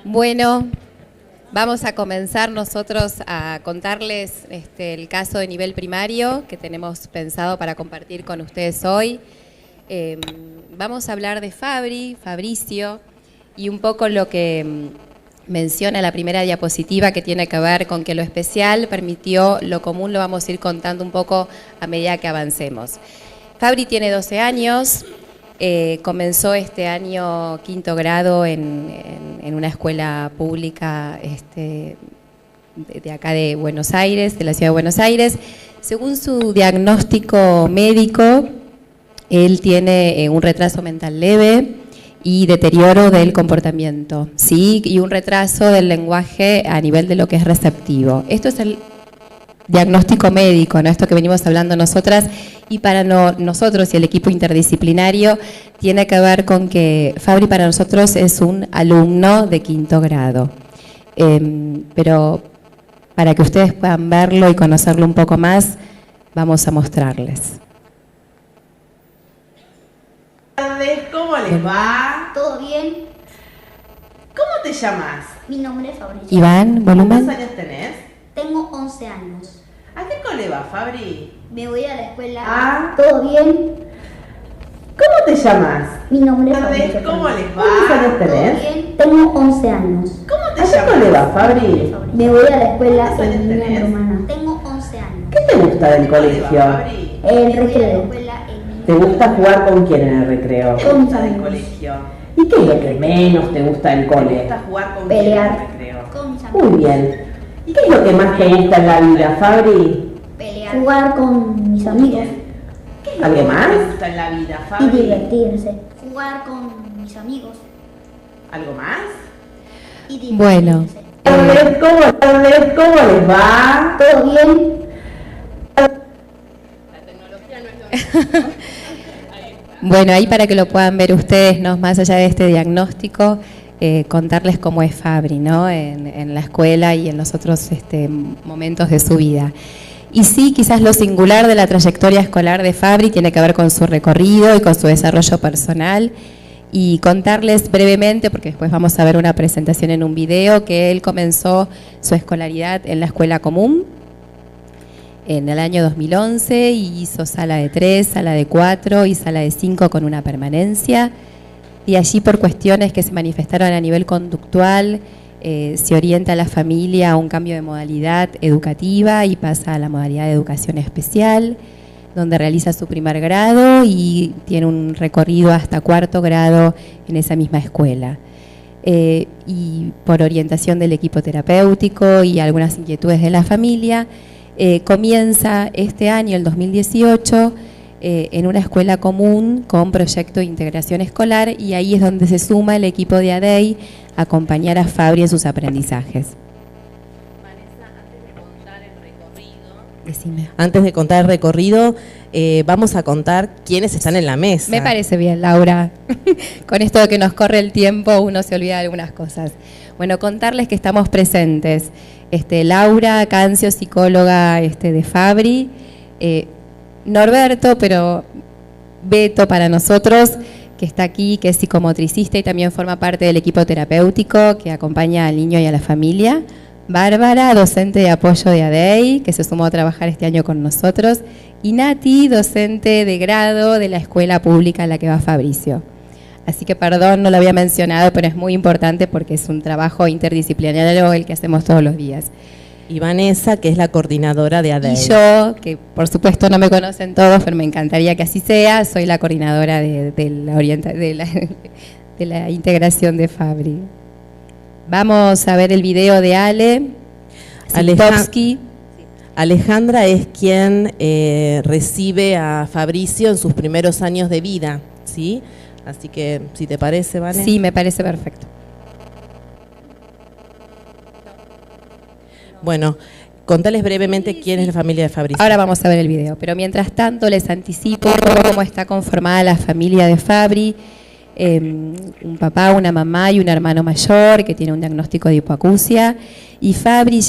Bueno, vamos a comenzar nosotros a contarles el caso de nivel primario que tenemos pensado para compartir con ustedes hoy. Vamos a hablar de Fabricio, y un poco lo que menciona la primera diapositiva, que tiene que ver con que lo especial permitió lo común. Lo vamos a ir contando un poco a medida que avancemos. Fabri tiene 12 años. Comenzó este año 5º grado en una escuela pública de acá de Buenos Aires, de la ciudad de Buenos Aires. Según su diagnóstico médico, él tiene un retraso mental leve y deterioro del comportamiento, ¿sí? Y un retraso del lenguaje a nivel de lo que es receptivo. Esto es el diagnóstico médico, ¿no? Esto que venimos hablando nosotras, y para nosotros y el equipo interdisciplinario tiene que ver con que Fabri para nosotros es un alumno de 5º grado. Pero para que ustedes puedan verlo y conocerlo un poco más, vamos a mostrarles. ¿Cómo les va? ¿Todo bien? ¿Cómo te llamas? Mi nombre es Fabri. Iván, volumen. ¿Cuántos años tenés? Tengo 11 años. ¿A qué cole vas, Fabri? Me voy a la escuela. Ah. ¿Todo bien? ¿Cómo te llamas? Mi nombre es Fabri. ¿Cómo les va? ¿Cuántos años tenés? ¿Todo bien? Tengo 11 años. ¿Cómo te llamas? ¿A qué cole vas, Fabri? Me voy a la escuela ¿Cuántos años tenés? Romana. Tengo 11 años. ¿Qué te gusta del colegio? El recreo. ¿Te gusta jugar con quién en el recreo? Con mis del amigos. colegio. ¿Y qué es lo que menos te gusta del cole? ¿Te gusta jugar con Pelear. quién en el recreo? Con mis amigos. Muy bien. ¿Y qué es lo que más te gusta en la vida, Fabri? Pelear. Jugar con mis amigos. ¿Algo más? ¿Qué te gusta en la vida, Y Fabri? divertirse. Jugar con mis amigos. ¿Algo más? Y divertirse. Bueno, ¿Cómo les va? ¿Todo bien? bueno, ahí para que lo puedan ver ustedes, ¿no? Más allá de este diagnóstico, contarles cómo es Fabri, ¿no? En la escuela y en los otros momentos de su vida. Y sí, quizás lo singular de la trayectoria escolar de Fabri tiene que ver con su recorrido y con su desarrollo personal. Y contarles brevemente, porque después vamos a ver una presentación en un video, que él comenzó su escolaridad en la escuela común en el año 2011 y hizo sala de 3, sala de 4 y sala de 5 con una permanencia. Y allí, por cuestiones que se manifestaron a nivel conductual, se orienta a la familia a un cambio de modalidad educativa y pasa a la modalidad de educación especial, donde realiza su primer grado y tiene un recorrido hasta 4º grado en esa misma escuela. Y por orientación del equipo terapéutico y algunas inquietudes de la familia, comienza este año, el 2018, en una escuela común con proyecto de integración escolar, y ahí es donde se suma el equipo de ADEI a acompañar a Fabri en sus aprendizajes. Decime. Antes de contar el recorrido, vamos a contar quiénes están en la mesa. Me parece bien, Laura. Con esto de que nos corre el tiempo, uno se olvida de algunas cosas. Bueno, contarles que estamos presentes. Laura Cancio, psicóloga de Fabri. Norberto, pero Beto para nosotros, que está aquí, que es psicomotricista y también forma parte del equipo terapéutico que acompaña al niño y a la familia. Bárbara, docente de apoyo de ADEI, que se sumó a trabajar este año con nosotros. Y Nati, docente de grado de la escuela pública en la que va Fabricio. Así que perdón, no lo había mencionado, pero es muy importante porque es un trabajo interdisciplinario el que hacemos todos los días. Y Vanessa, que es la coordinadora de ADEI. Y yo, que por supuesto no me conocen todos, pero me encantaría que así sea, soy la coordinadora de la integración de Fabri. Vamos a ver el video de Ale Zitovsky. Alejandra es quien recibe a Fabricio en sus primeros años de vida, ¿sí? Así que, si te parece, ¿vale? Sí, me parece perfecto. Bueno, contales brevemente quién es la familia de Fabricio. Ahora vamos a ver el video, pero mientras tanto les anticipo cómo está conformada la familia de Fabri. Un papá, una mamá y un hermano mayor que tiene un diagnóstico de hipoacusia, y Fabri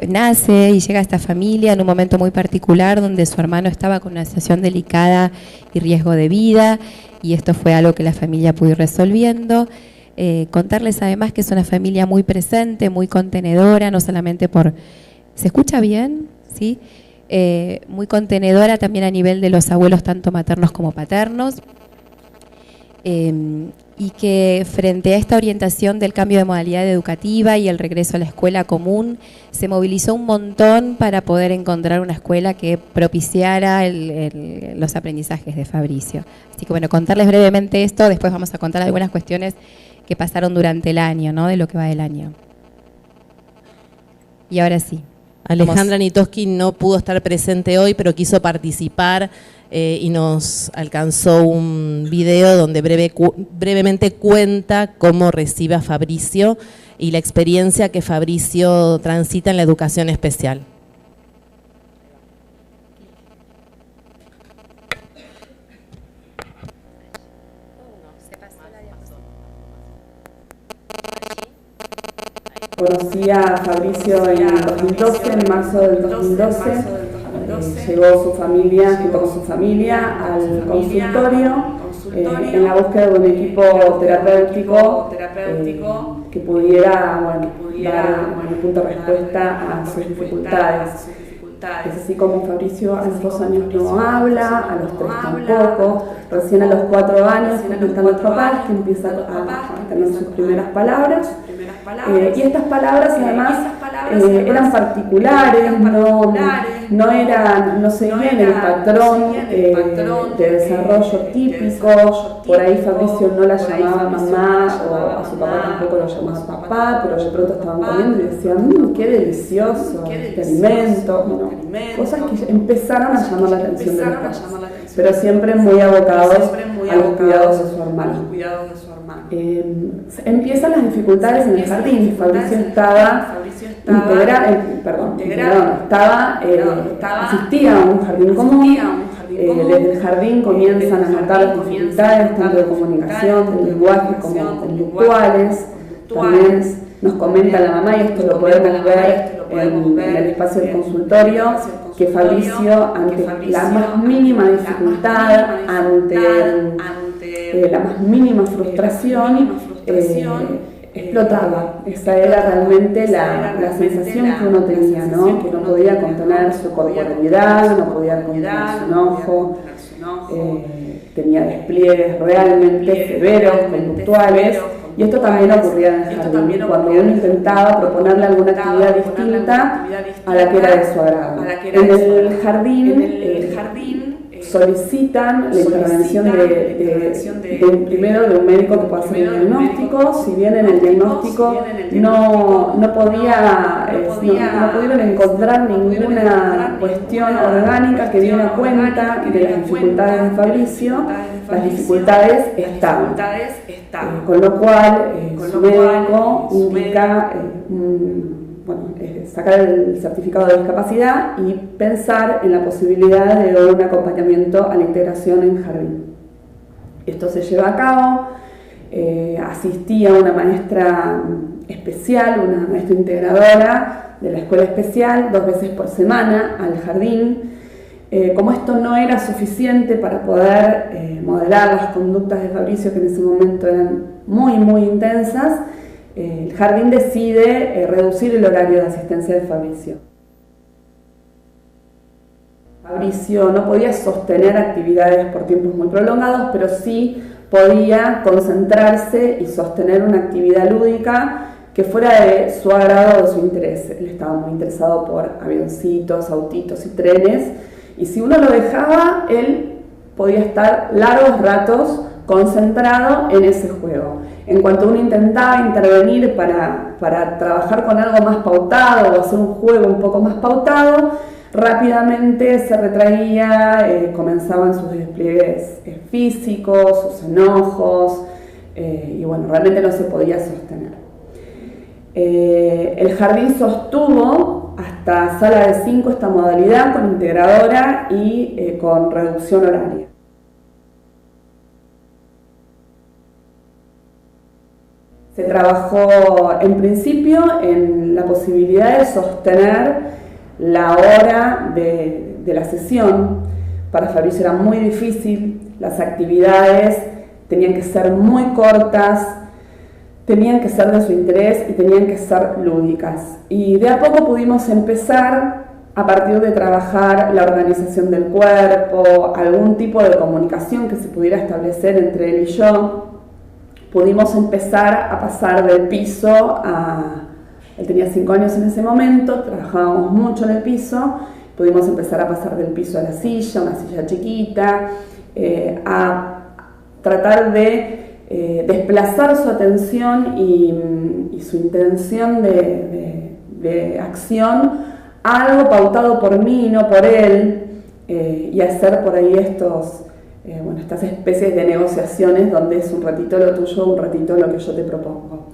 nace y llega a esta familia en un momento muy particular donde su hermano estaba con una situación delicada y riesgo de vida, y esto fue algo que la familia pudo ir resolviendo. Contarles además que es una familia muy presente, muy contenedora, no solamente por... ¿Se escucha bien? ¿Sí? Muy contenedora también a nivel de los abuelos, tanto maternos como paternos. Y que frente a esta orientación del cambio de modalidad educativa y el regreso a la escuela común, se movilizó un montón para poder encontrar una escuela que propiciara los aprendizajes de Fabricio. Así que bueno, contarles brevemente esto, después vamos a contar algunas cuestiones que pasaron durante el año, ¿no? De lo que va del año. Y ahora sí. Alejandra Nitoski no pudo estar presente hoy, pero quiso participar y nos alcanzó un video donde brevemente cuenta cómo recibe a Fabricio y la experiencia que Fabricio transita en la educación especial. Conocí a Fabricio en el 2012, en marzo del 2012. Llegó su familia, junto con su familia, al consultorio en la búsqueda de un equipo terapéutico que pudiera dar un punto de respuesta a sus dificultades. Es así como Fabricio a los 2 años no habla, a los 3 tampoco, recién a los 4 años, comentando a papás, que empieza a tener sus primeras palabras. Y estas palabras además eran particulares, no seguían el patrón de desarrollo típico. Por ahí Fabricio no la llamaba mamá, o a su papá tampoco lo llamaba papá, pero de pronto estaban comiendo y decían, qué delicioso este alimento. Bueno, cosas que empezaron a llamar la atención de los padres, pero siempre muy abocados a los cuidados de su hermano. Empiezan las dificultades en el jardín. Fabricio asistía a un jardín común. Desde el jardín comienzan a notar las dificultades tanto de comunicación, de lenguaje como conductuales. También nos comenta la mamá, y esto lo podemos ver en el espacio del consultorio, que Fabricio, ante la más mínima dificultad, ante la más mínima frustración, explotaba. Esa era realmente la sensación que uno tenía, ¿no? Que no podía contener su corporalidad, no podía contener su enojo, tenía despliegues realmente severos, conductuales. Y esto también ocurría en el jardín, cuando uno intentaba proponerle alguna actividad distinta a la que era de su agrado. En el jardín solicitan la intervención primero de un médico que pueda hacer el diagnóstico. Si bien en el diagnóstico no pudieron encontrar ninguna cuestión orgánica que diera cuenta de las dificultades de Fabricio, las dificultades estaban. Con lo cual su médico indica sacar el certificado de discapacidad y pensar en la posibilidad de un acompañamiento a la integración en jardín. Esto se lleva a cabo, asistía una maestra especial, una maestra integradora de la escuela especial 2 veces por semana al jardín. Como esto no era suficiente para poder modelar las conductas de Fabricio, que en ese momento eran muy intensas, el jardín decide reducir el horario de asistencia de Fabricio. Fabricio no podía sostener actividades por tiempos muy prolongados, pero sí podía concentrarse y sostener una actividad lúdica que fuera de su agrado o de su interés. Él estaba muy interesado por avioncitos, autitos y trenes, y si uno lo dejaba, él podía estar largos ratos concentrado en ese juego. En cuanto uno intentaba intervenir para trabajar con algo más pautado o hacer un juego un poco más pautado, rápidamente se retraía, comenzaban sus despliegues físicos, sus enojos, y bueno, realmente no se podía sostener. El jardín sostuvo hasta sala de 5 esta modalidad con integradora y con reducción horaria. Se trabajó en principio en la posibilidad de sostener la hora de la sesión. Para Fabricio era muy difícil, las actividades tenían que ser muy cortas, tenían que ser de su interés y tenían que ser lúdicas. Y de a poco pudimos empezar, a partir de trabajar la organización del cuerpo, algún tipo de comunicación que se pudiera establecer entre él y yo, pudimos empezar a pasar del piso a... Él tenía 5 años en ese momento, trabajábamos mucho en el piso, pudimos empezar a pasar del piso a la silla, una silla chiquita, a tratar de desplazar su atención y su intención de acción a algo pautado por mí, no por él, y hacer por ahí estas especies de negociaciones donde es un ratito lo tuyo, un ratito lo que yo te propongo.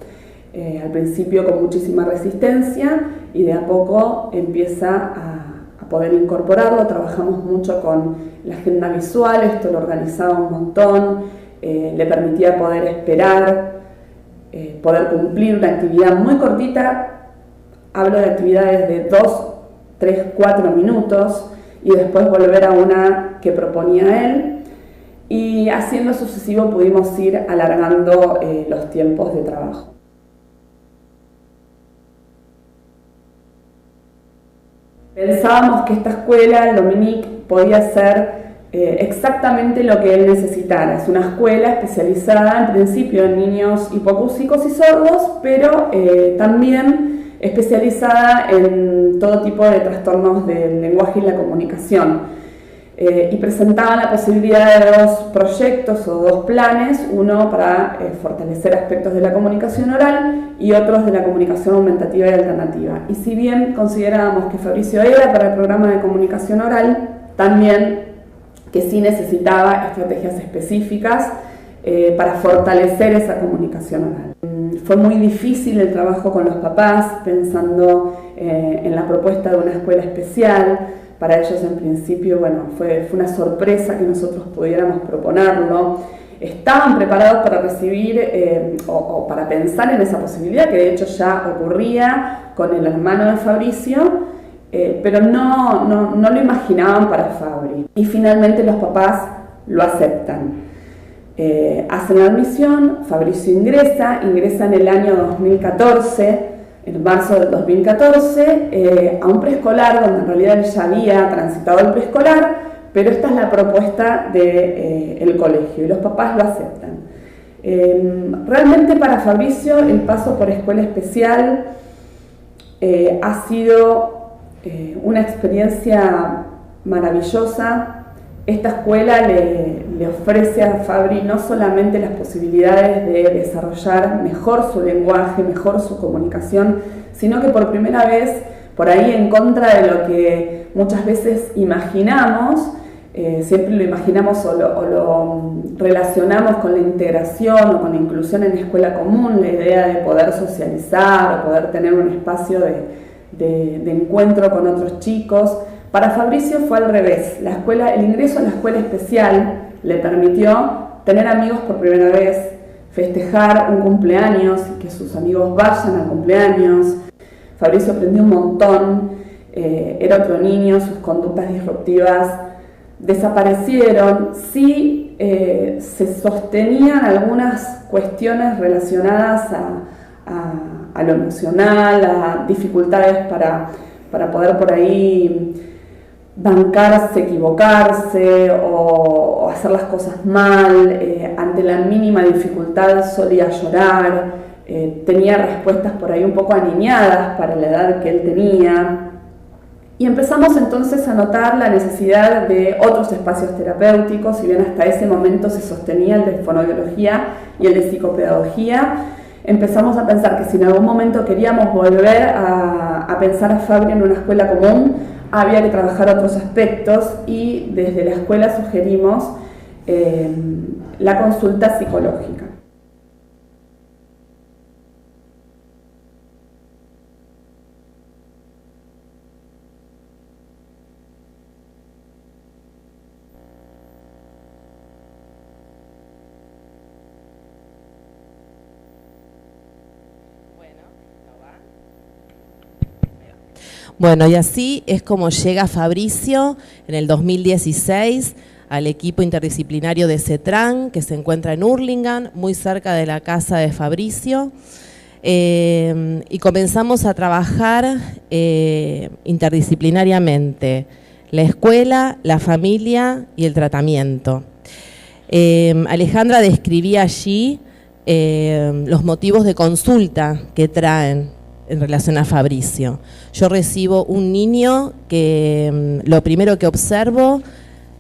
Al principio con muchísima resistencia y de a poco empieza a poder incorporarlo. Trabajamos mucho con la agenda visual, esto lo organizaba un montón, le permitía poder esperar, poder cumplir una actividad muy cortita. Hablo de actividades de 2, 3, 4 minutos y después volver a una que proponía él. Y haciendo sucesivo pudimos ir alargando los tiempos de trabajo. Pensábamos que esta escuela, el Dominique, podía ser exactamente lo que él necesitara. Es una escuela especializada en principio en niños hipoacúsicos y sordos, pero también especializada en todo tipo de trastornos del lenguaje y la comunicación. Y presentaban la posibilidad de dos proyectos o dos planes, uno para fortalecer aspectos de la comunicación oral y otros de la comunicación aumentativa y alternativa. Y si bien considerábamos que Fabricio era para el programa de comunicación oral, también que sí necesitaba estrategias específicas para fortalecer esa comunicación oral. Fue muy difícil el trabajo con los papás, pensando en la propuesta de una escuela especial. Para ellos en principio, bueno, fue una sorpresa que nosotros pudiéramos proponerlo. Estaban preparados para recibir o para pensar en esa posibilidad, que de hecho ya ocurría con el hermano de Fabricio, pero no lo imaginaban para Fabri. Y finalmente los papás lo aceptan. Hacen la admisión, Fabricio ingresa en el año 2014, en marzo del 2014, a un preescolar donde en realidad él ya había transitado el preescolar, pero esta es la propuesta del colegio y los papás lo aceptan. Realmente para Fabricio el paso por escuela especial ha sido una experiencia maravillosa. Esta escuela le ofrece a Fabri no solamente las posibilidades de desarrollar mejor su lenguaje, mejor su comunicación, sino que por primera vez, por ahí en contra de lo que muchas veces imaginamos, siempre lo imaginamos o lo relacionamos con la integración o con la inclusión en escuela común, la idea de poder socializar o poder tener un espacio de encuentro con otros chicos. Para Fabricio fue al revés. El ingreso a la escuela especial le permitió tener amigos por primera vez, festejar un cumpleaños, que sus amigos vayan al cumpleaños. Fabricio aprendió un montón, era otro niño, sus conductas disruptivas desaparecieron. Sí se sostenían algunas cuestiones relacionadas a lo emocional, a dificultades para poder por ahí bancarse, equivocarse o hacer las cosas mal. Ante la mínima dificultad solía llorar, tenía respuestas por ahí un poco aniñadas para la edad que él tenía. Y empezamos entonces a notar la necesidad de otros espacios terapéuticos. Si bien hasta ese momento se sostenía el de fonoaudiología y el de psicopedagogía, empezamos a pensar que si en algún momento queríamos volver a pensar a Fabri en una escuela común, había que trabajar otros aspectos, y desde la escuela sugerimos la consulta psicológica. Bueno, y así es como llega Fabricio en el 2016 al equipo interdisciplinario de CETRAN, que se encuentra en Hurlingham, muy cerca de la casa de Fabricio, y comenzamos a trabajar interdisciplinariamente, la escuela, la familia y el tratamiento. Alejandra describía allí los motivos de consulta que traen en relación a Fabricio. Yo recibo un niño que lo primero que observo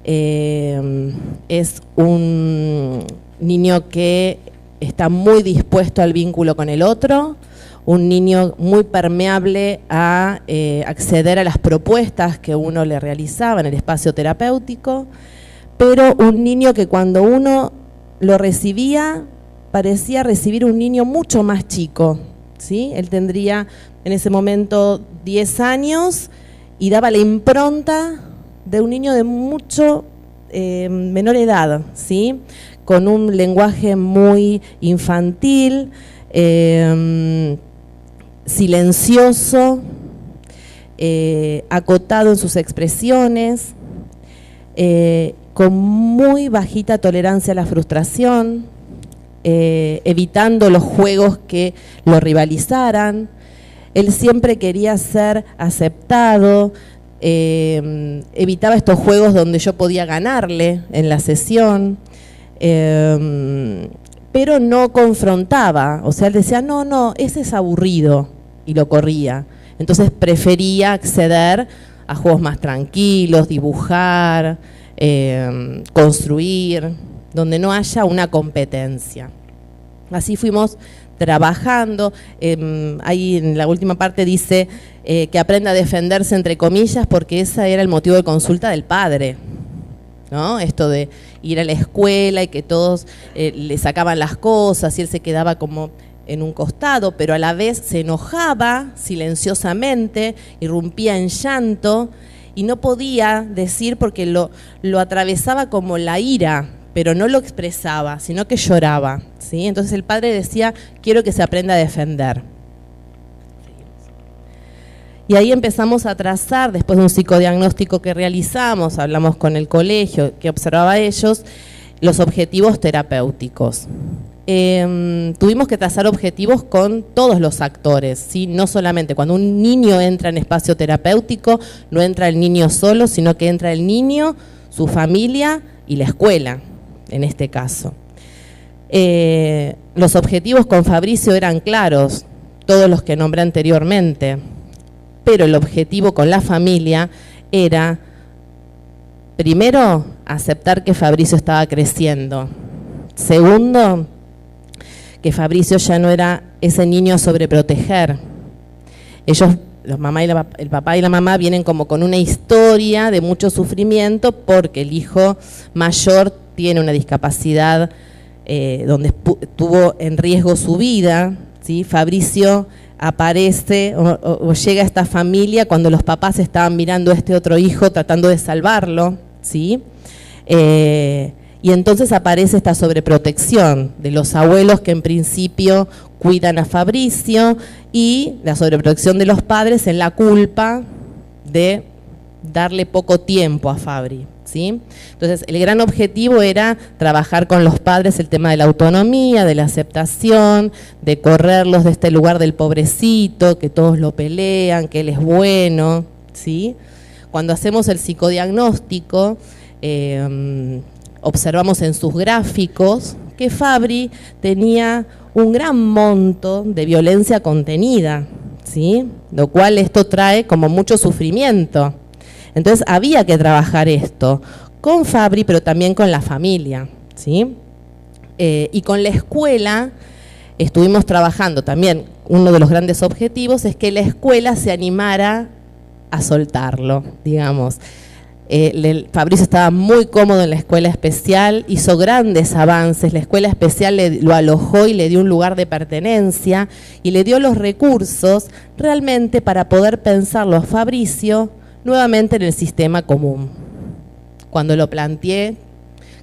es un niño que está muy dispuesto al vínculo con el otro, un niño muy permeable a acceder a las propuestas que uno le realizaba en el espacio terapéutico, pero un niño que cuando uno lo recibía parecía recibir un niño mucho más chico, ¿sí? Él tendría en ese momento 10 años y daba la impronta de un niño de mucho menor edad, ¿sí? Con un lenguaje muy infantil, silencioso, acotado en sus expresiones, con muy bajita tolerancia a la frustración, evitando los juegos que lo rivalizaran. Él siempre quería ser aceptado, evitaba estos juegos donde yo podía ganarle en la sesión, pero no confrontaba. O sea, él decía, no, ese es aburrido, y lo corría. Entonces prefería acceder a juegos más tranquilos, dibujar, construir, donde no haya una competencia. Así fuimos trabajando. Ahí en la última parte dice que aprenda a defenderse, entre comillas, porque ese era el motivo de consulta del padre, ¿no? Esto de ir a la escuela y que todos le sacaban las cosas y él se quedaba como en un costado, pero a la vez se enojaba silenciosamente, irrumpía en llanto y no podía decir porque lo atravesaba como la ira, pero no lo expresaba, sino que lloraba, ¿sí? Entonces el padre decía, quiero que se aprenda a defender. Y ahí empezamos a trazar, después de un psicodiagnóstico que realizamos, hablamos con el colegio, que observaba a ellos, los objetivos terapéuticos. Tuvimos que trazar objetivos con todos los actores, ¿sí? No solamente cuando un niño entra en espacio terapéutico, no entra el niño solo, sino que entra el niño, su familia y la escuela, en este caso. Los objetivos con Fabricio eran claros, todos los que nombré anteriormente, pero el objetivo con la familia era, primero, aceptar que Fabricio estaba creciendo. Segundo, que Fabricio ya no era ese niño a sobreproteger. Ellos, el papá y la mamá vienen como con una historia de mucho sufrimiento porque el hijo mayor tiene una discapacidad donde tuvo en riesgo su vida, ¿sí? Fabricio aparece o llega a esta familia cuando los papás estaban mirando a este otro hijo tratando de salvarlo, ¿sí? Y entonces aparece esta sobreprotección de los abuelos que en principio cuidan a Fabricio y la sobreprotección de los padres en la culpa de darle poco tiempo a Fabri, ¿sí? Entonces el gran objetivo era trabajar con los padres el tema de la autonomía, de la aceptación, de correrlos de este lugar del pobrecito, que todos lo pelean, que él es bueno, ¿sí? Cuando hacemos el psicodiagnóstico, observamos en sus gráficos que Fabri tenía un gran monto de violencia contenida, ¿sí? Lo cual esto trae como mucho sufrimiento. Entonces había que trabajar esto con Fabri, pero también con la familia, ¿sí? Y con la escuela estuvimos trabajando también. Uno de los grandes objetivos es que la escuela se animara a soltarlo, digamos. Fabricio estaba muy cómodo en la escuela especial, hizo grandes avances, la escuela especial lo alojó y le dio un lugar de pertenencia y le dio los recursos realmente para poder pensarlo a Fabricio nuevamente en el sistema común. Cuando lo planteé,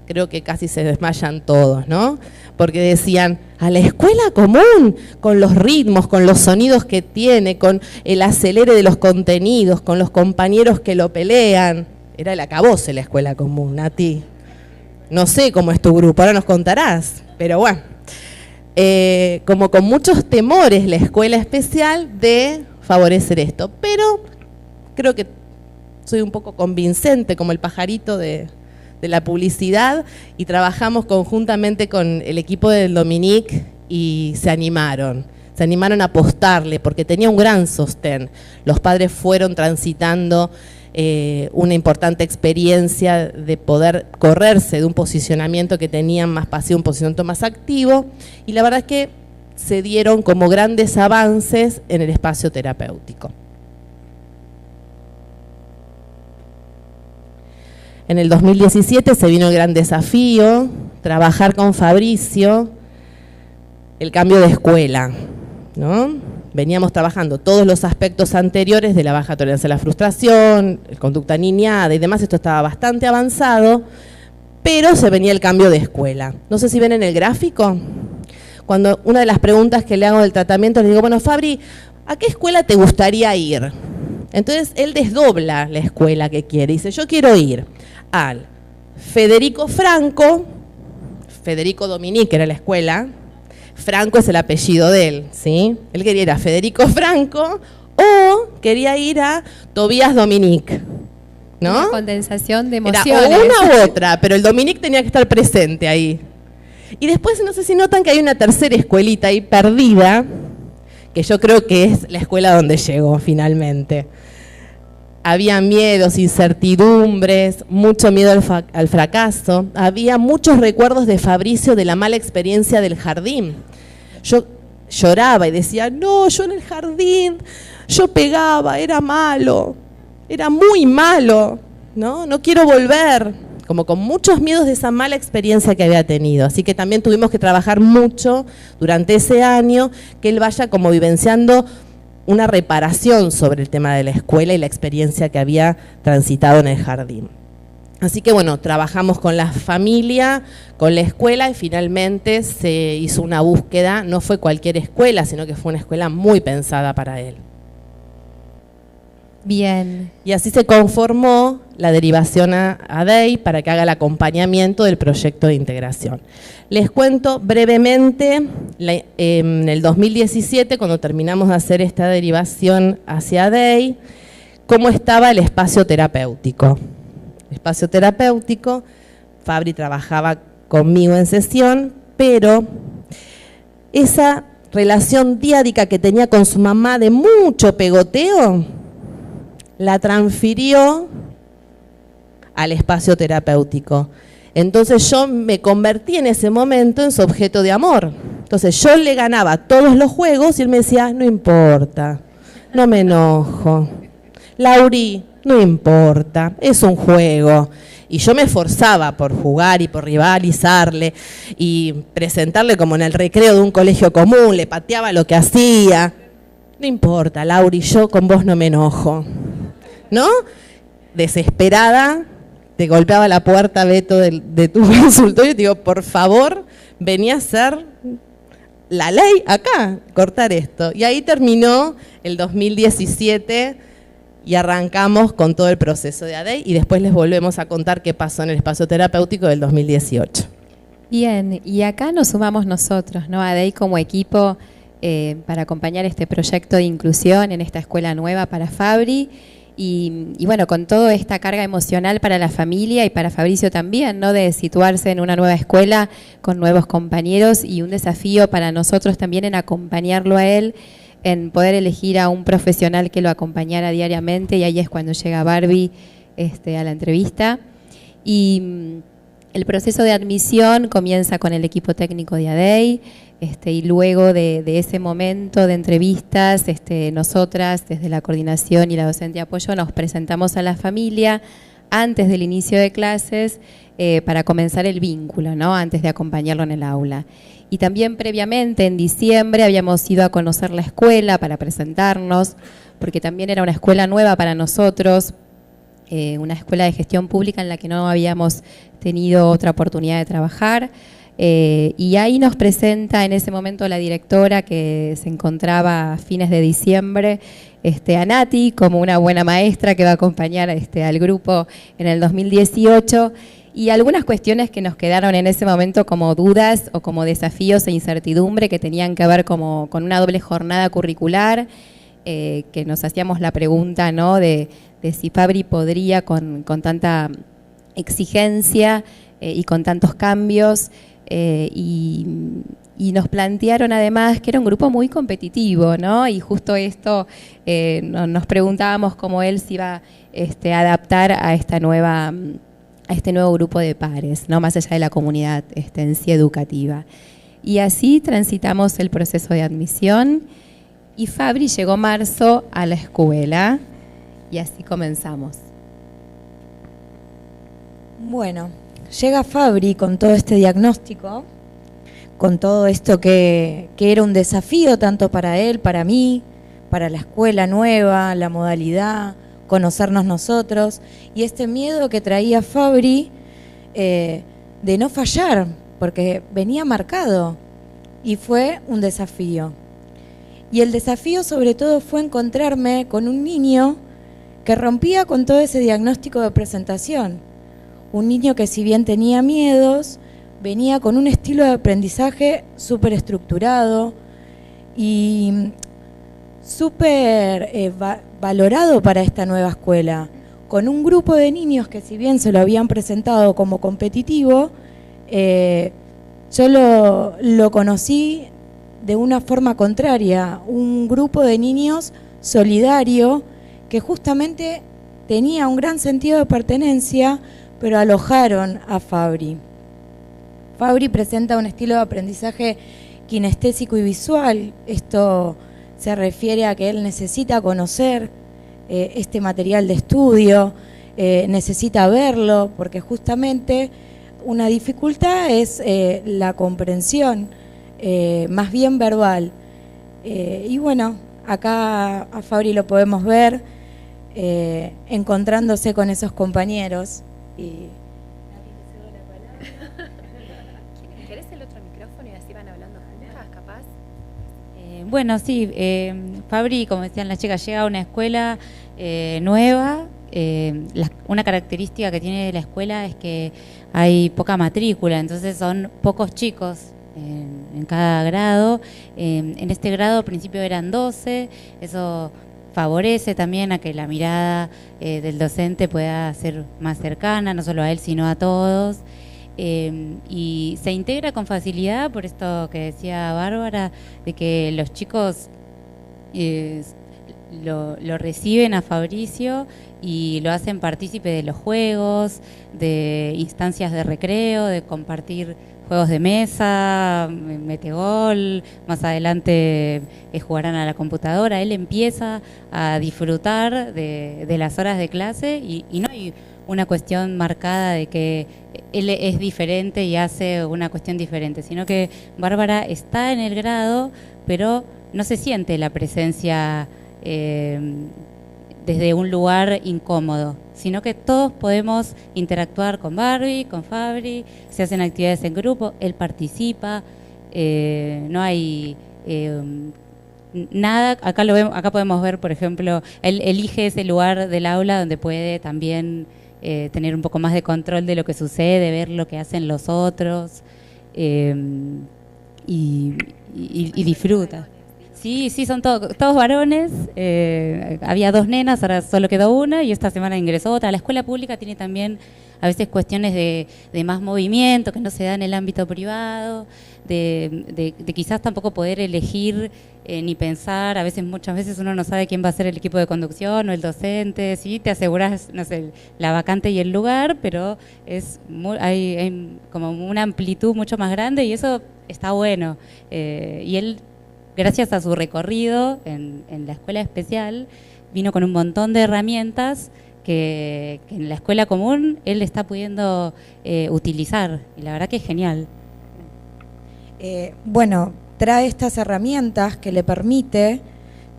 creo que casi se desmayan todos, ¿no? Porque decían, a la escuela común, con los ritmos, con los sonidos que tiene, con el acelere de los contenidos, con los compañeros que lo pelean. Era el acabose la escuela común, Nati. No sé cómo es tu grupo, ahora nos contarás, pero bueno. Como con muchos temores la escuela especial de favorecer esto, pero creo que soy un poco convincente como el pajarito de la publicidad y trabajamos conjuntamente con el equipo del Dominique y se animaron a apostarle porque tenía un gran sostén. Los padres fueron transitando una importante experiencia de poder correrse de un posicionamiento que tenían más pasivo, un posicionamiento más activo, y la verdad es que se dieron como grandes avances en el espacio terapéutico. En el 2017 se vino el gran desafío, trabajar con Fabricio, el cambio de escuela, ¿no? Veníamos trabajando todos los aspectos anteriores de la baja tolerancia a la frustración, conducta niñada y demás, esto estaba bastante avanzado, pero se venía el cambio de escuela. No sé si ven en el gráfico, cuando una de las preguntas que le hago del tratamiento, le digo, bueno, Fabri, ¿a qué escuela te gustaría ir? Entonces él desdobla la escuela que quiere, dice, yo quiero ir al Federico Franco, Federico Dominique era la escuela, Franco es el apellido de él, ¿sí? Él quería ir a Federico Franco o quería ir a Tobías Dominique, ¿no? Una condensación de emociones. Era o una u otra, pero el Dominique tenía que estar presente ahí. Y después, no sé si notan que hay una tercera escuelita ahí perdida, que yo creo que es la escuela donde llegó finalmente. Había miedos, incertidumbres, mucho miedo al fracaso. Había muchos recuerdos de Fabricio de la mala experiencia del jardín. Yo lloraba y decía, no, yo en el jardín, yo pegaba, era malo, era muy malo, no quiero volver. Como con muchos miedos de esa mala experiencia que había tenido. Así que también tuvimos que trabajar mucho durante ese año, que él vaya como vivenciando una reparación sobre el tema de la escuela y la experiencia que había transitado en el jardín. Así que bueno, trabajamos con la familia, con la escuela y finalmente se hizo una búsqueda, no fue cualquier escuela, sino que fue una escuela muy pensada para él. Bien. Y así se conformó la derivación a DEI para que haga el acompañamiento del proyecto de integración. Les cuento brevemente, en el 2017, cuando terminamos de hacer esta derivación hacia DEI, cómo estaba el espacio terapéutico. El espacio terapéutico, Fabri trabajaba conmigo en sesión, pero esa relación diádica que tenía con su mamá de mucho pegoteo, la transfirió al espacio terapéutico. Entonces yo me convertí en ese momento en su objeto de amor. Entonces yo le ganaba todos los juegos y él me decía, no importa, no me enojo. Lauri, no importa, es un juego. Y yo me esforzaba por jugar y por rivalizarle y presentarle como en el recreo de un colegio común, le pateaba lo que hacía. No importa, Lauri, yo con vos no me enojo. ¿No? Desesperada, te golpeaba la puerta, Beto, de tu consultorio y te digo, por favor, vení a hacer la ley acá, cortar esto. Y ahí terminó el 2017 y arrancamos con todo el proceso de ADEI y después les volvemos a contar qué pasó en el espacio terapéutico del 2018. Bien, y acá nos sumamos nosotros, ¿no? ADEI como equipo para acompañar este proyecto de inclusión en esta escuela nueva para Fabri. Y bueno, con toda esta carga emocional para la familia y para Fabricio también, ¿no? De situarse en una nueva escuela con nuevos compañeros y un desafío para nosotros también en acompañarlo a él, en poder elegir a un profesional que lo acompañara diariamente, y ahí es cuando llega Barbie a la entrevista. Y el proceso de admisión comienza con el equipo técnico de ADEI, y luego de ese momento de entrevistas, nosotras desde la coordinación y la docente de apoyo nos presentamos a la familia antes del inicio de clases para comenzar el vínculo, ¿no? Antes de acompañarlo en el aula. Y también previamente, en diciembre, habíamos ido a conocer la escuela para presentarnos, porque también era una escuela nueva para nosotros, una escuela de gestión pública en la que no habíamos tenido otra oportunidad de trabajar. Y ahí nos presenta en ese momento la directora, que se encontraba a fines de diciembre, a Nati, como una buena maestra que va a acompañar al grupo en el 2018, y algunas cuestiones que nos quedaron en ese momento como dudas o como desafíos e incertidumbre que tenían que ver como con una doble jornada curricular, que nos hacíamos la pregunta, ¿no? de si Fabri podría con tanta exigencia y con tantos cambios. Y nos plantearon además que era un grupo muy competitivo, ¿no? Y justo esto nos preguntábamos cómo él se iba a adaptar a este nuevo grupo de pares, ¿no? Más allá de la comunidad en sí educativa. Y así transitamos el proceso de admisión y Fabri llegó marzo a la escuela y así comenzamos. Bueno, llega Fabri con todo este diagnóstico, con todo esto que era un desafío tanto para él, para mí, para la escuela nueva, la modalidad, conocernos nosotros, y este miedo que traía Fabri de no fallar, porque venía marcado, y fue un desafío. Y el desafío sobre todo fue encontrarme con un niño que rompía con todo ese diagnóstico de presentación. Un niño que, si bien tenía miedos, venía con un estilo de aprendizaje súper estructurado y súper valorado para esta nueva escuela, con un grupo de niños que, si bien se lo habían presentado como competitivo, yo lo conocí de una forma contraria, un grupo de niños solidario que justamente tenía un gran sentido de pertenencia, pero alojaron a Fabri. Fabri presenta un estilo de aprendizaje kinestésico y visual. Esto se refiere a que él necesita conocer este material de estudio, necesita verlo, porque justamente una dificultad es la comprensión, más bien verbal. Y bueno, acá a Fabri lo podemos ver encontrándose con esos compañeros. ¿Querés el otro micrófono y así van hablando juntas, capaz? Bueno, sí, Fabri, como decían las chicas, llega a una escuela nueva. Una característica que tiene la escuela es que hay poca matrícula, entonces son pocos chicos en cada grado. En este grado al principio eran 12, eso favorece también a que la mirada del docente pueda ser más cercana, no solo a él sino a todos. Y se integra con facilidad, por esto que decía Bárbara, de que los chicos lo reciben a Fabricio y lo hacen partícipe de los juegos, de instancias de recreo, de compartir juegos de mesa, metegol, más adelante jugarán a la computadora. Él empieza a disfrutar de las horas de clase y no hay una cuestión marcada de que él es diferente y hace una cuestión diferente, sino que Bárbara está en el grado, pero no se siente la presencia desde un lugar incómodo, sino que todos podemos interactuar con Barbie, con Fabri, se hacen actividades en grupo, él participa, no hay nada. Acá lo vemos, acá podemos ver, por ejemplo, él elige ese lugar del aula donde puede también tener un poco más de control de lo que sucede, ver lo que hacen los otros y disfruta. Sí, son todos varones. Había 2 nenas, ahora solo quedó una y esta semana ingresó otra. La escuela pública tiene también a veces cuestiones de más movimiento que no se da en el ámbito privado, de quizás tampoco poder elegir ni pensar. A veces, muchas veces uno no sabe quién va a ser el equipo de conducción o el docente. Sí, te aseguras, no sé, la vacante y el lugar, pero hay como una amplitud mucho más grande y eso está bueno. Y él, gracias a su recorrido en la escuela especial, vino con un montón de herramientas que en la escuela común él está pudiendo utilizar, y la verdad que es genial. Bueno, trae estas herramientas que le permite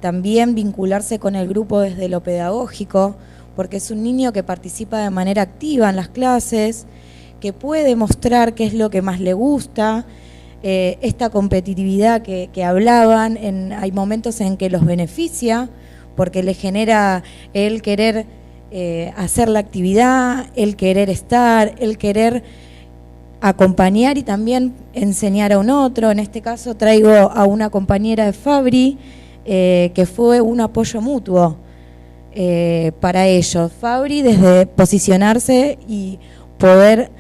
también vincularse con el grupo desde lo pedagógico, porque es un niño que participa de manera activa en las clases, que puede mostrar qué es lo que más le gusta. Esta competitividad que hablaban, hay momentos en que los beneficia porque le genera el querer hacer la actividad, el querer estar, el querer acompañar y también enseñar a un otro. En este caso traigo a una compañera de Fabri que fue un apoyo mutuo para ellos. Fabri, desde posicionarse y poder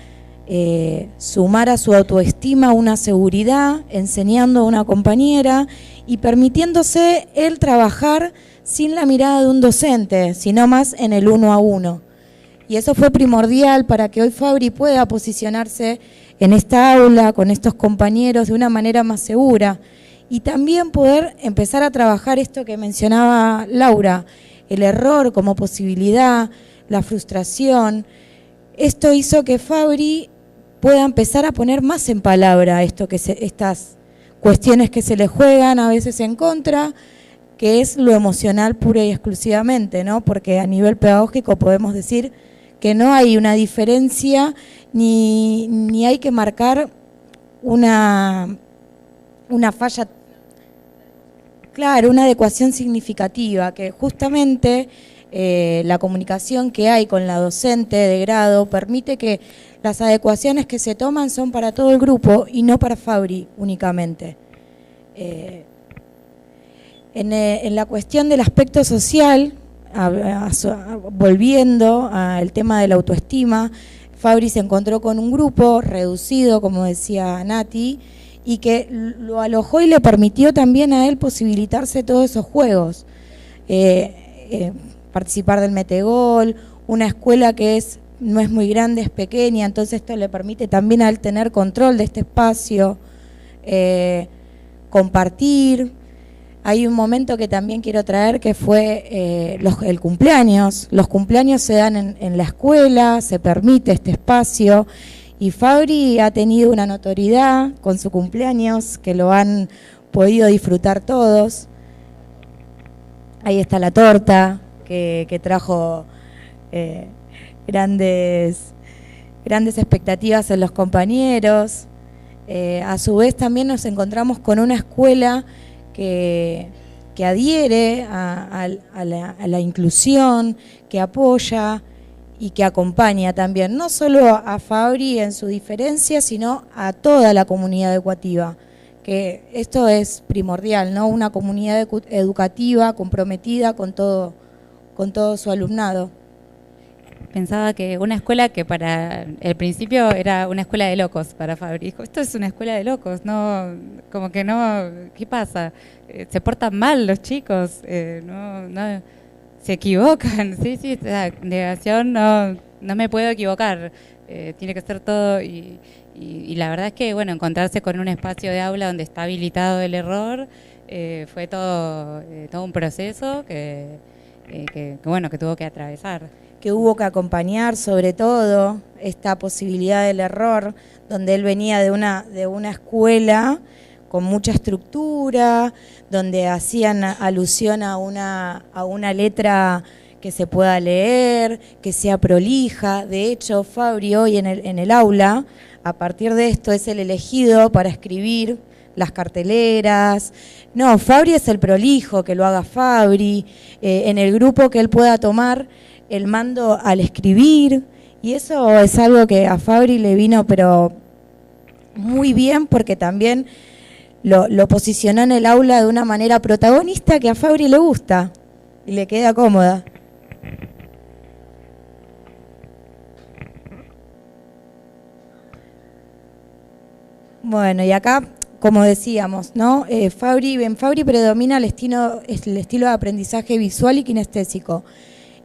sumar a su autoestima una seguridad, enseñando a una compañera y permitiéndose él trabajar sin la mirada de un docente, sino más en el 1 a 1. Y eso fue primordial para que hoy Fabri pueda posicionarse en esta aula con estos compañeros de una manera más segura y también poder empezar a trabajar esto que mencionaba Laura, el error como posibilidad, la frustración. Esto hizo que Fabri pueda empezar a poner más en palabra estas cuestiones que se le juegan a veces en contra, que es lo emocional pura y exclusivamente, ¿no? Porque a nivel pedagógico podemos decir que no hay una diferencia ni hay que marcar una falla, claro, una adecuación significativa, que justamente la comunicación que hay con la docente de grado permite que las adecuaciones que se toman son para todo el grupo y no para Fabri únicamente. En la cuestión del aspecto social, volviendo al tema de la autoestima, Fabri se encontró con un grupo reducido, como decía Nati, y que lo alojó y le permitió también a él posibilitarse todos esos juegos. Participar del metegol, una escuela que no es muy grande, es pequeña, entonces esto le permite también a él tener control de este espacio, compartir. Hay un momento que también quiero traer que fue el cumpleaños. Los cumpleaños se dan en la escuela, se permite este espacio y Fabri ha tenido una notoriedad con su cumpleaños que lo han podido disfrutar todos. Ahí está la torta que trajo grandes expectativas en los compañeros. A su vez también nos encontramos con una escuela que adhiere a la inclusión, que apoya y que acompaña también, no solo a Fabri en su diferencia, sino a toda la comunidad educativa, que esto es primordial, ¿no? Una comunidad educativa comprometida con todo su alumnado. Pensaba que una escuela que para el principio era una escuela de locos para Fabri. Dijo, esto es una escuela de locos, no, como que no, ¿qué pasa? Se portan mal los chicos, no, se equivocan, sí, la negación no me puedo equivocar, tiene que ser todo y la verdad es que, bueno, encontrarse con un espacio de aula donde está habilitado el error, fue todo un proceso que tuvo que atravesar. Que hubo que acompañar sobre todo esta posibilidad del error, donde él venía de una escuela con mucha estructura, donde hacían alusión a una letra que se pueda leer, que sea prolija. De hecho, Fabri hoy en el aula, a partir de esto, es el elegido para escribir las carteleras. No, Fabri es el prolijo, que lo haga Fabri, en el grupo que él pueda tomar el mando al escribir, y eso es algo que a Fabri le vino pero muy bien, porque también lo posicionó en el aula de una manera protagonista que a Fabri le gusta y le queda cómoda. Bueno, y acá, como decíamos, ¿no? En Fabri predomina el estilo de aprendizaje visual y kinestésico.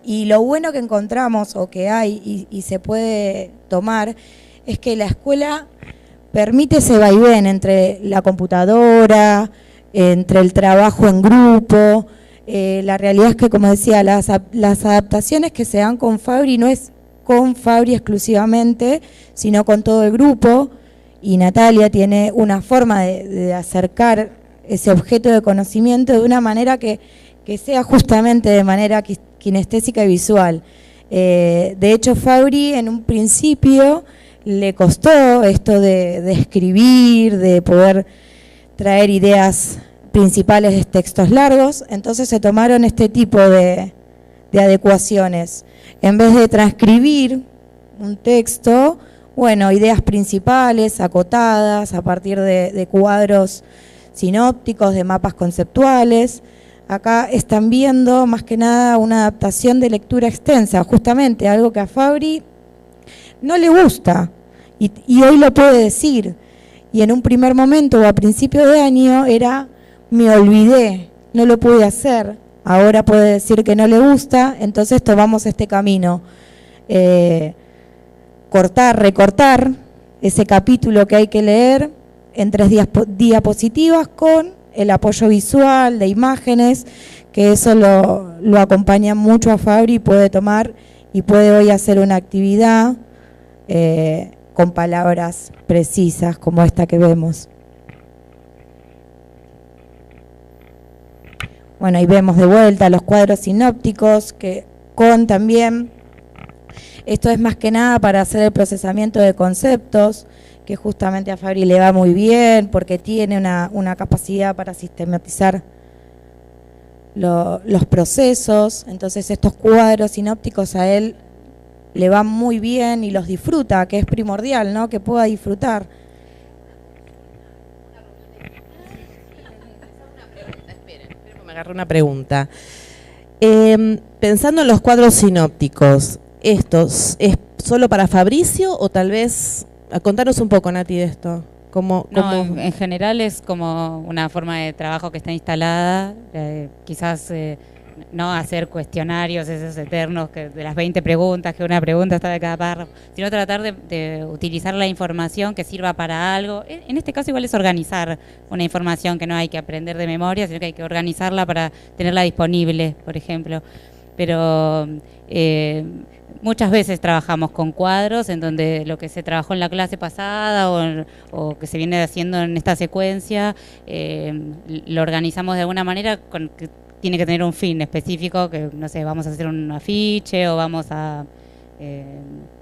Y lo bueno que encontramos, o que hay y se puede tomar, es que la escuela permite ese vaivén entre la computadora, entre el trabajo en grupo. La realidad es que, como decía, las adaptaciones que se dan con Fabri no es con Fabri exclusivamente, sino con todo el grupo. Y Natalia tiene una forma de acercar ese objeto de conocimiento de una manera que sea justamente de manera kinestésica y visual. De hecho, Fabri en un principio le costó esto de escribir, de poder traer ideas principales de textos largos, entonces se tomaron este tipo de adecuaciones. En vez de transcribir un texto, bueno, ideas principales, acotadas, a partir de cuadros sinópticos, de mapas conceptuales. Acá están viendo más que nada una adaptación de lectura extensa, justamente algo que a Fabri no le gusta y hoy lo puede decir. Y en un primer momento o a principio de año era, me olvidé, no lo pude hacer. Ahora puede decir que no le gusta, entonces tomamos este camino. Recortar ese capítulo que hay que leer en 3 diapositivas con el apoyo visual de imágenes, que eso lo acompaña mucho a Fabri y puede tomar y puede hoy hacer una actividad con palabras precisas como esta que vemos. Bueno, ahí vemos de vuelta los cuadros sinópticos que con también, esto es más que nada para hacer el procesamiento de conceptos, que justamente a Fabri le va muy bien porque tiene una capacidad para sistematizar los procesos. Entonces estos cuadros sinópticos a él le van muy bien y los disfruta, que es primordial, ¿no? Que pueda disfrutar. Me agarré una pregunta. Pensando en los cuadros sinópticos, ¿estos es solo para Fabricio o tal vez... Contanos un poco, Nati, de esto. No, en general es como una forma de trabajo que está instalada, quizás no hacer cuestionarios esos eternos que de las 20 preguntas, que una pregunta está de cada párrafo, sino tratar de utilizar la información que sirva para algo. En este caso igual es organizar una información que no hay que aprender de memoria, sino que hay que organizarla para tenerla disponible, por ejemplo. Pero muchas veces trabajamos con cuadros en donde lo que se trabajó en la clase pasada o que se viene haciendo en esta secuencia, lo organizamos de alguna manera con que tiene que tener un fin específico, que no sé, vamos a hacer un afiche o vamos a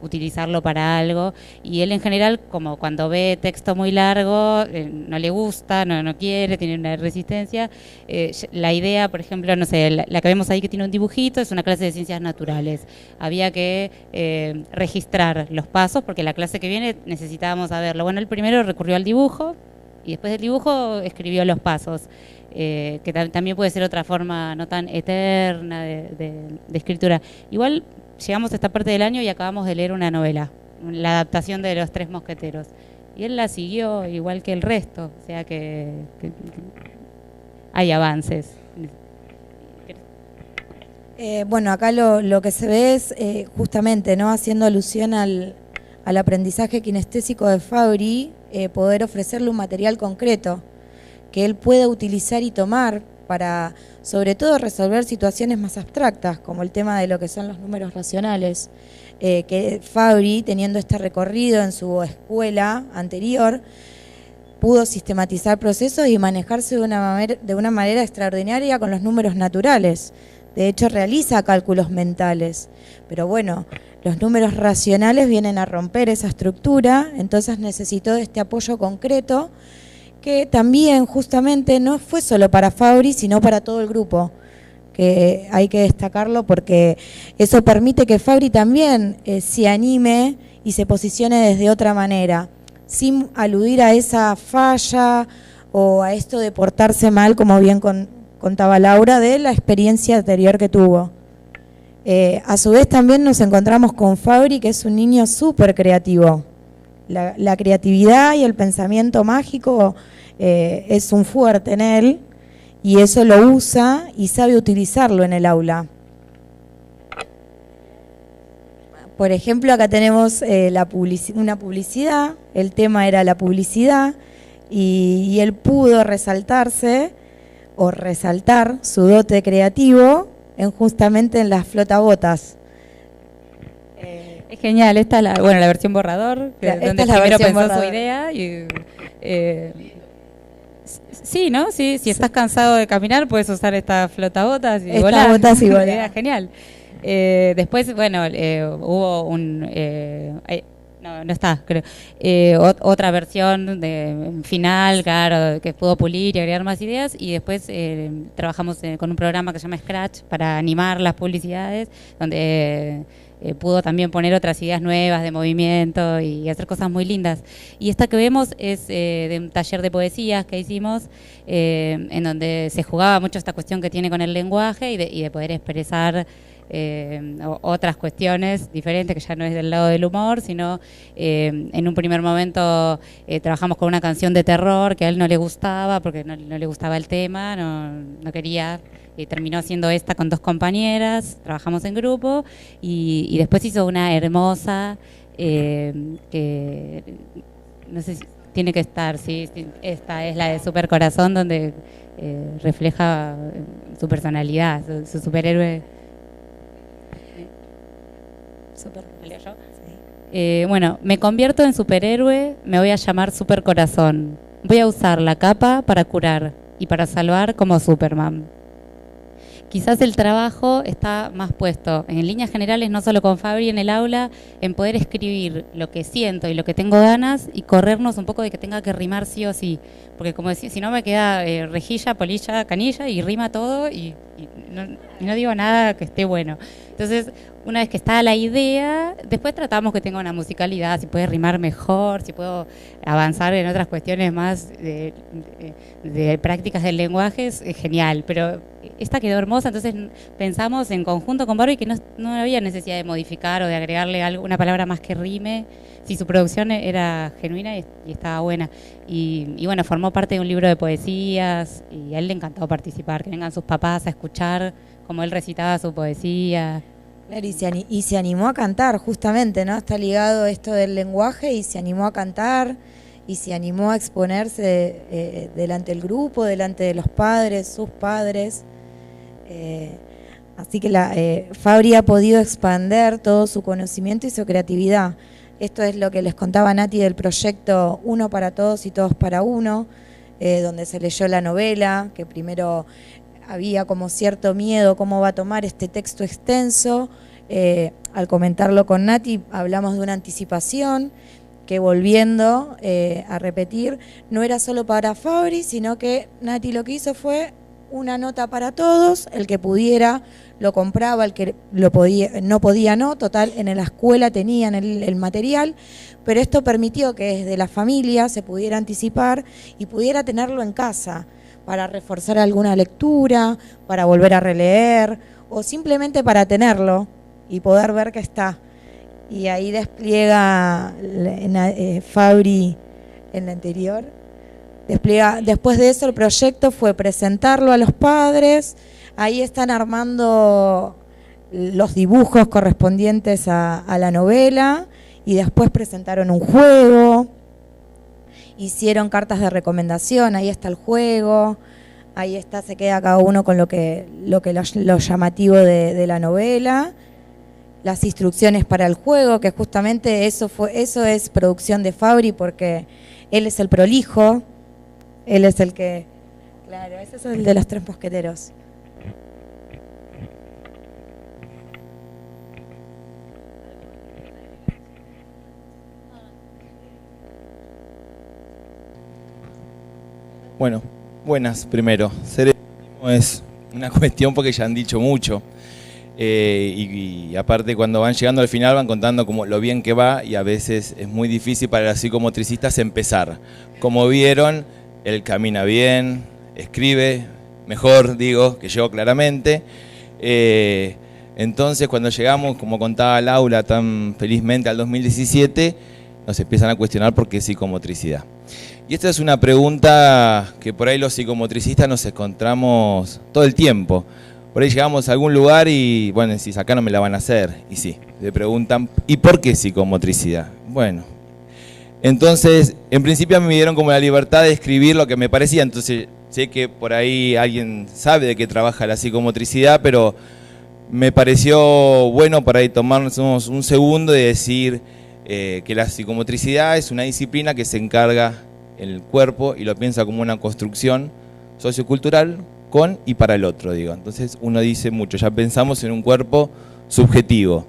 utilizarlo para algo. Y él en general, como cuando ve texto muy largo, no le gusta, no quiere, tiene una resistencia. La idea, por ejemplo, no sé, la que vemos ahí que tiene un dibujito, es una clase de ciencias naturales. Había que registrar los pasos, porque la clase que viene necesitábamos saberlo. Bueno, él primero recurrió al dibujo y después del dibujo escribió los pasos. Que también puede ser otra forma no tan eterna de escritura. Igual llegamos a esta parte del año y acabamos de leer una novela, la adaptación de Los Tres Mosqueteros, y él la siguió igual que el resto, o sea que hay avances. Bueno, acá lo que se ve es justamente, ¿no?, haciendo alusión al aprendizaje kinestésico de Fabry, poder ofrecerle un material concreto que él pueda utilizar y tomar para, sobre todo, resolver situaciones más abstractas, como el tema de lo que son los números racionales, que Fabry, teniendo este recorrido en su escuela anterior, pudo sistematizar procesos y manejarse de una manera extraordinaria con los números naturales. De hecho, realiza cálculos mentales, pero bueno, los números racionales vienen a romper esa estructura, entonces necesitó de este apoyo concreto, que también justamente no fue solo para Fabry, sino para todo el grupo, que hay que destacarlo porque eso permite que Fabry también se anime y se posicione desde otra manera, sin aludir a esa falla o a esto de portarse mal, como bien contaba Laura, de la experiencia anterior que tuvo. A su vez también nos encontramos con Fabry, que es un niño súper creativo. La creatividad y el pensamiento mágico es un fuerte en él y eso lo usa y sabe utilizarlo en el aula. Por ejemplo, acá tenemos una publicidad, el tema era la publicidad y él pudo resaltarse o resaltar su dote creativo justamente en las flotabotas. Es genial, esta es la versión borrador, donde primero pensó su idea y sí, ¿no? Sí, si estás cansado de caminar puedes usar estas flotabotas y volar. Genial. Después, bueno, hubo no está, creo. Otra versión final, claro, que pudo pulir y agregar más ideas. Y después trabajamos con un programa que se llama Scratch para animar las publicidades, donde pudo también poner otras ideas nuevas de movimiento y hacer cosas muy lindas. Y esta que vemos es de un taller de poesías que hicimos, en donde se jugaba mucho esta cuestión que tiene con el lenguaje y de poder expresar otras cuestiones diferentes, que ya no es del lado del humor, sino en un primer momento trabajamos con una canción de terror que a él no le gustaba porque no le gustaba el tema, no quería, y terminó haciendo esta con 2 compañeras, trabajamos en grupo y después hizo una hermosa que no sé si tiene que estar, sí, esta es la de Super Corazón, donde refleja su personalidad, su superhéroe. Bueno, me convierto en superhéroe, me voy a llamar Super Corazón. Voy a usar la capa para curar y para salvar como Superman. Quizás el trabajo está más puesto, en líneas generales, no solo con Fabry en el aula, en poder escribir lo que siento y lo que tengo ganas y corrernos un poco de que tenga que rimar sí o sí. Porque como decía, si no me queda rejilla, polilla, canilla y rima todo y no digo nada que esté bueno. Entonces, una vez que está la idea, después tratamos que tenga una musicalidad, si puede rimar mejor, si puedo avanzar en otras cuestiones más de prácticas del lenguaje, es genial, pero esta quedó hermosa, entonces pensamos en conjunto con Barbie que no había necesidad de modificar o de agregarle una palabra más que rime, si su producción era genuina y estaba buena. Y bueno, formó parte de un libro de poesías y a él le encantó participar, que vengan sus papás a escuchar cómo él recitaba su poesía. Claro, y se animó a cantar, justamente, ¿no? Está ligado esto del lenguaje y se animó a cantar y se animó a exponerse delante del grupo, delante de los padres, sus padres. Así que Fabri ha podido expander todo su conocimiento y su creatividad. Esto es lo que les contaba Nati del proyecto Uno para Todos y Todos para Uno, donde se leyó la novela, que primero había como cierto miedo cómo va a tomar este texto extenso. Al comentarlo con Nati hablamos de una anticipación que, volviendo a repetir, no era solo para Fabri, sino que Nati lo que hizo fue una nota para todos, el que pudiera lo compraba, el que no podía no, total, en la escuela tenían el material, pero esto permitió que desde la familia se pudiera anticipar y pudiera tenerlo en casa para reforzar alguna lectura, para volver a releer o simplemente para tenerlo y poder ver que está. Y ahí despliega Fabri en la anterior. Después de eso el proyecto fue presentarlo a los padres, ahí están armando los dibujos correspondientes a la novela y después presentaron un juego, hicieron cartas de recomendación, ahí está el juego, ahí está, se queda cada uno con lo llamativo de la novela, las instrucciones para el juego, que justamente eso es producción de Fabri porque él es el prolijo. Él es el que... Claro, ese es el de los 3 mosqueteros. Bueno, buenas primero. Ser anónimo es una cuestión porque ya han dicho mucho. Y aparte cuando van llegando al final van contando como lo bien que va y a veces es muy difícil para los psicomotricistas empezar. Como vieron, él camina bien, escribe mejor, digo, que yo claramente. Entonces cuando llegamos, como contaba Laura tan felizmente, al 2017, nos empiezan a cuestionar por qué psicomotricidad. Y esta es una pregunta que por ahí los psicomotricistas nos encontramos todo el tiempo. Por ahí llegamos a algún lugar y, bueno, si acá no me la van a hacer. Y sí, le preguntan, ¿y por qué psicomotricidad? Bueno, entonces, en principio me dieron como la libertad de escribir lo que me parecía. Entonces, sé que por ahí alguien sabe de qué trabaja la psicomotricidad, pero me pareció bueno por ahí tomarnos un segundo y decir que la psicomotricidad es una disciplina que se encarga en el cuerpo y lo piensa como una construcción sociocultural con y para el otro, digo. Entonces uno dice mucho, ya pensamos en un cuerpo subjetivo.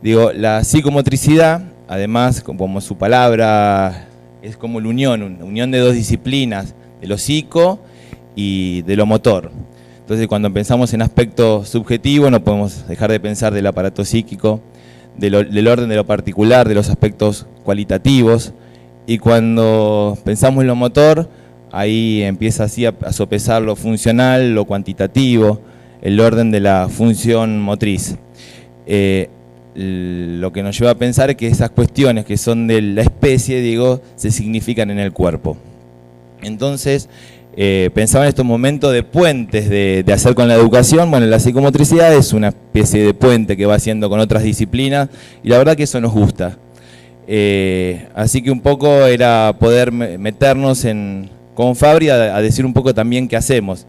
Digo, la psicomotricidad, además, como su palabra, es como la unión de dos disciplinas, de lo psico y de lo motor. Entonces cuando pensamos en aspecto subjetivo no podemos dejar de pensar del aparato psíquico, del orden de lo particular, de los aspectos cualitativos, y cuando pensamos en lo motor, ahí empieza así a sopesar lo funcional, lo cuantitativo, el orden de la función motriz. Lo que nos lleva a pensar es que esas cuestiones que son de la especie, digo, se significan en el cuerpo. Entonces, pensaba en estos momentos de puentes de hacer con la educación. Bueno, la psicomotricidad es una especie de puente que va haciendo con otras disciplinas y la verdad que eso nos gusta. Así que un poco era poder meternos con Fabri a decir un poco también qué hacemos.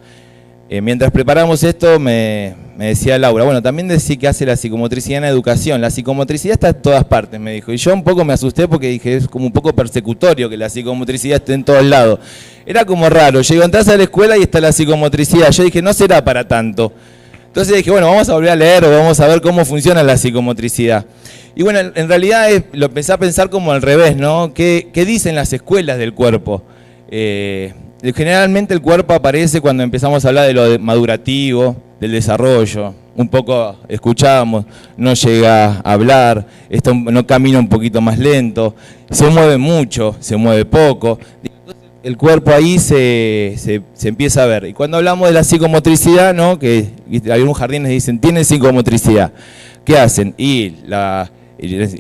Mientras preparamos esto me decía Laura, bueno, también decía que hace la psicomotricidad en la educación. La psicomotricidad está en todas partes, me dijo. Y yo un poco me asusté porque dije, es como un poco persecutorio que la psicomotricidad esté en todos lados. Era como raro, llego, entras a la escuela y está la psicomotricidad. Yo dije, no será para tanto. Entonces dije, bueno, vamos a volver a leer o vamos a ver cómo funciona la psicomotricidad. Y bueno, en realidad lo empecé a pensar como al revés, ¿no? ¿Qué dicen las escuelas del cuerpo? generalmente el cuerpo aparece cuando empezamos a hablar de lo madurativo, del desarrollo. Un poco escuchábamos, no llega a hablar, no camina un poquito más lento, se mueve mucho, se mueve poco. Entonces, el cuerpo ahí se empieza a ver. Y cuando hablamos de la psicomotricidad, ¿no? Que algunos jardines dicen, tienen psicomotricidad. ¿Qué hacen? Y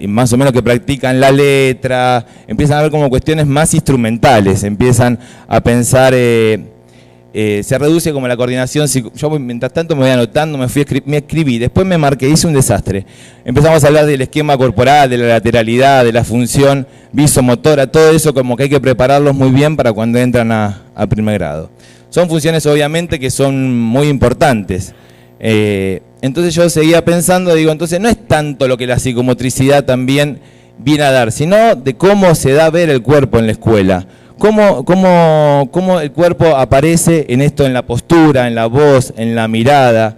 más o menos que practican la letra, empiezan a ver como cuestiones más instrumentales, empiezan a pensar, se reduce como la coordinación, yo mientras tanto me voy anotando, me escribí, después me marqué, hice un desastre. Empezamos a hablar del esquema corporal, de la lateralidad, de la función visomotora, todo eso como que hay que prepararlos muy bien para cuando entran a primer grado. Son funciones obviamente que son muy importantes. Entonces yo seguía pensando, digo, entonces no es tanto lo que la psicomotricidad también viene a dar, sino de cómo se da a ver el cuerpo en la escuela. Cómo el cuerpo aparece en esto, en la postura, en la voz, en la mirada,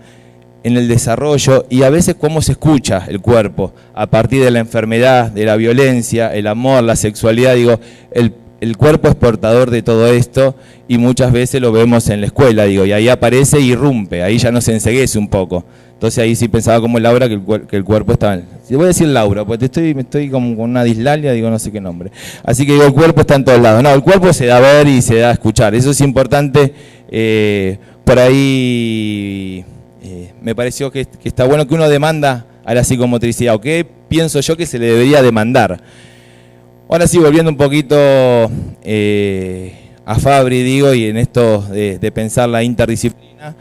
en el desarrollo, y a veces cómo se escucha el cuerpo a partir de la enfermedad, de la violencia, el amor, la sexualidad. Digo, el cuerpo es portador de todo esto y muchas veces lo vemos en la escuela, digo, y ahí aparece y irrumpe, ahí ya nos enceguece un poco. Entonces ahí sí pensaba como Laura que el cuerpo estaba... Si voy a decir Laura, porque me estoy como con una dislalia, digo no sé qué nombre. Así que digo, el cuerpo está en todos lados. No, el cuerpo se da a ver y se da a escuchar. Eso es importante. Por ahí me pareció que está bueno que uno demanda a la psicomotricidad, o qué pienso yo que se le debería demandar. Ahora sí, volviendo un poquito a Fabri, digo, y en esto de pensar la interdisciplina,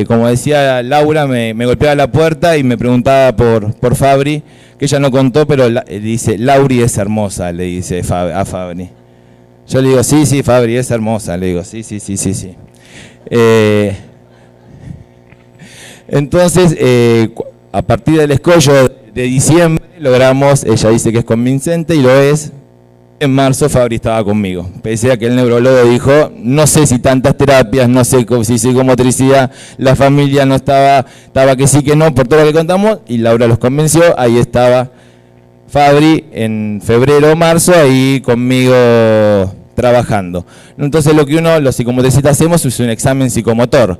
como decía Laura, me golpeaba la puerta y me preguntaba por Fabri, que ella no contó, pero dice, Lauri es hermosa, le dice a Fabri. Yo le digo, sí, Fabri es hermosa, le digo, sí. Entonces, a partir del escollo de diciembre, logramos, ella dice que es convincente y lo es. En marzo Fabri estaba conmigo, pese a que el neurólogo dijo, no sé si tantas terapias, no sé si psicomotricidad, la familia no estaba que sí que no, por todo lo que contamos, y Laura los convenció, ahí estaba Fabri en febrero o marzo, ahí conmigo trabajando. Entonces lo que los psicomotricistas hacemos es un examen psicomotor.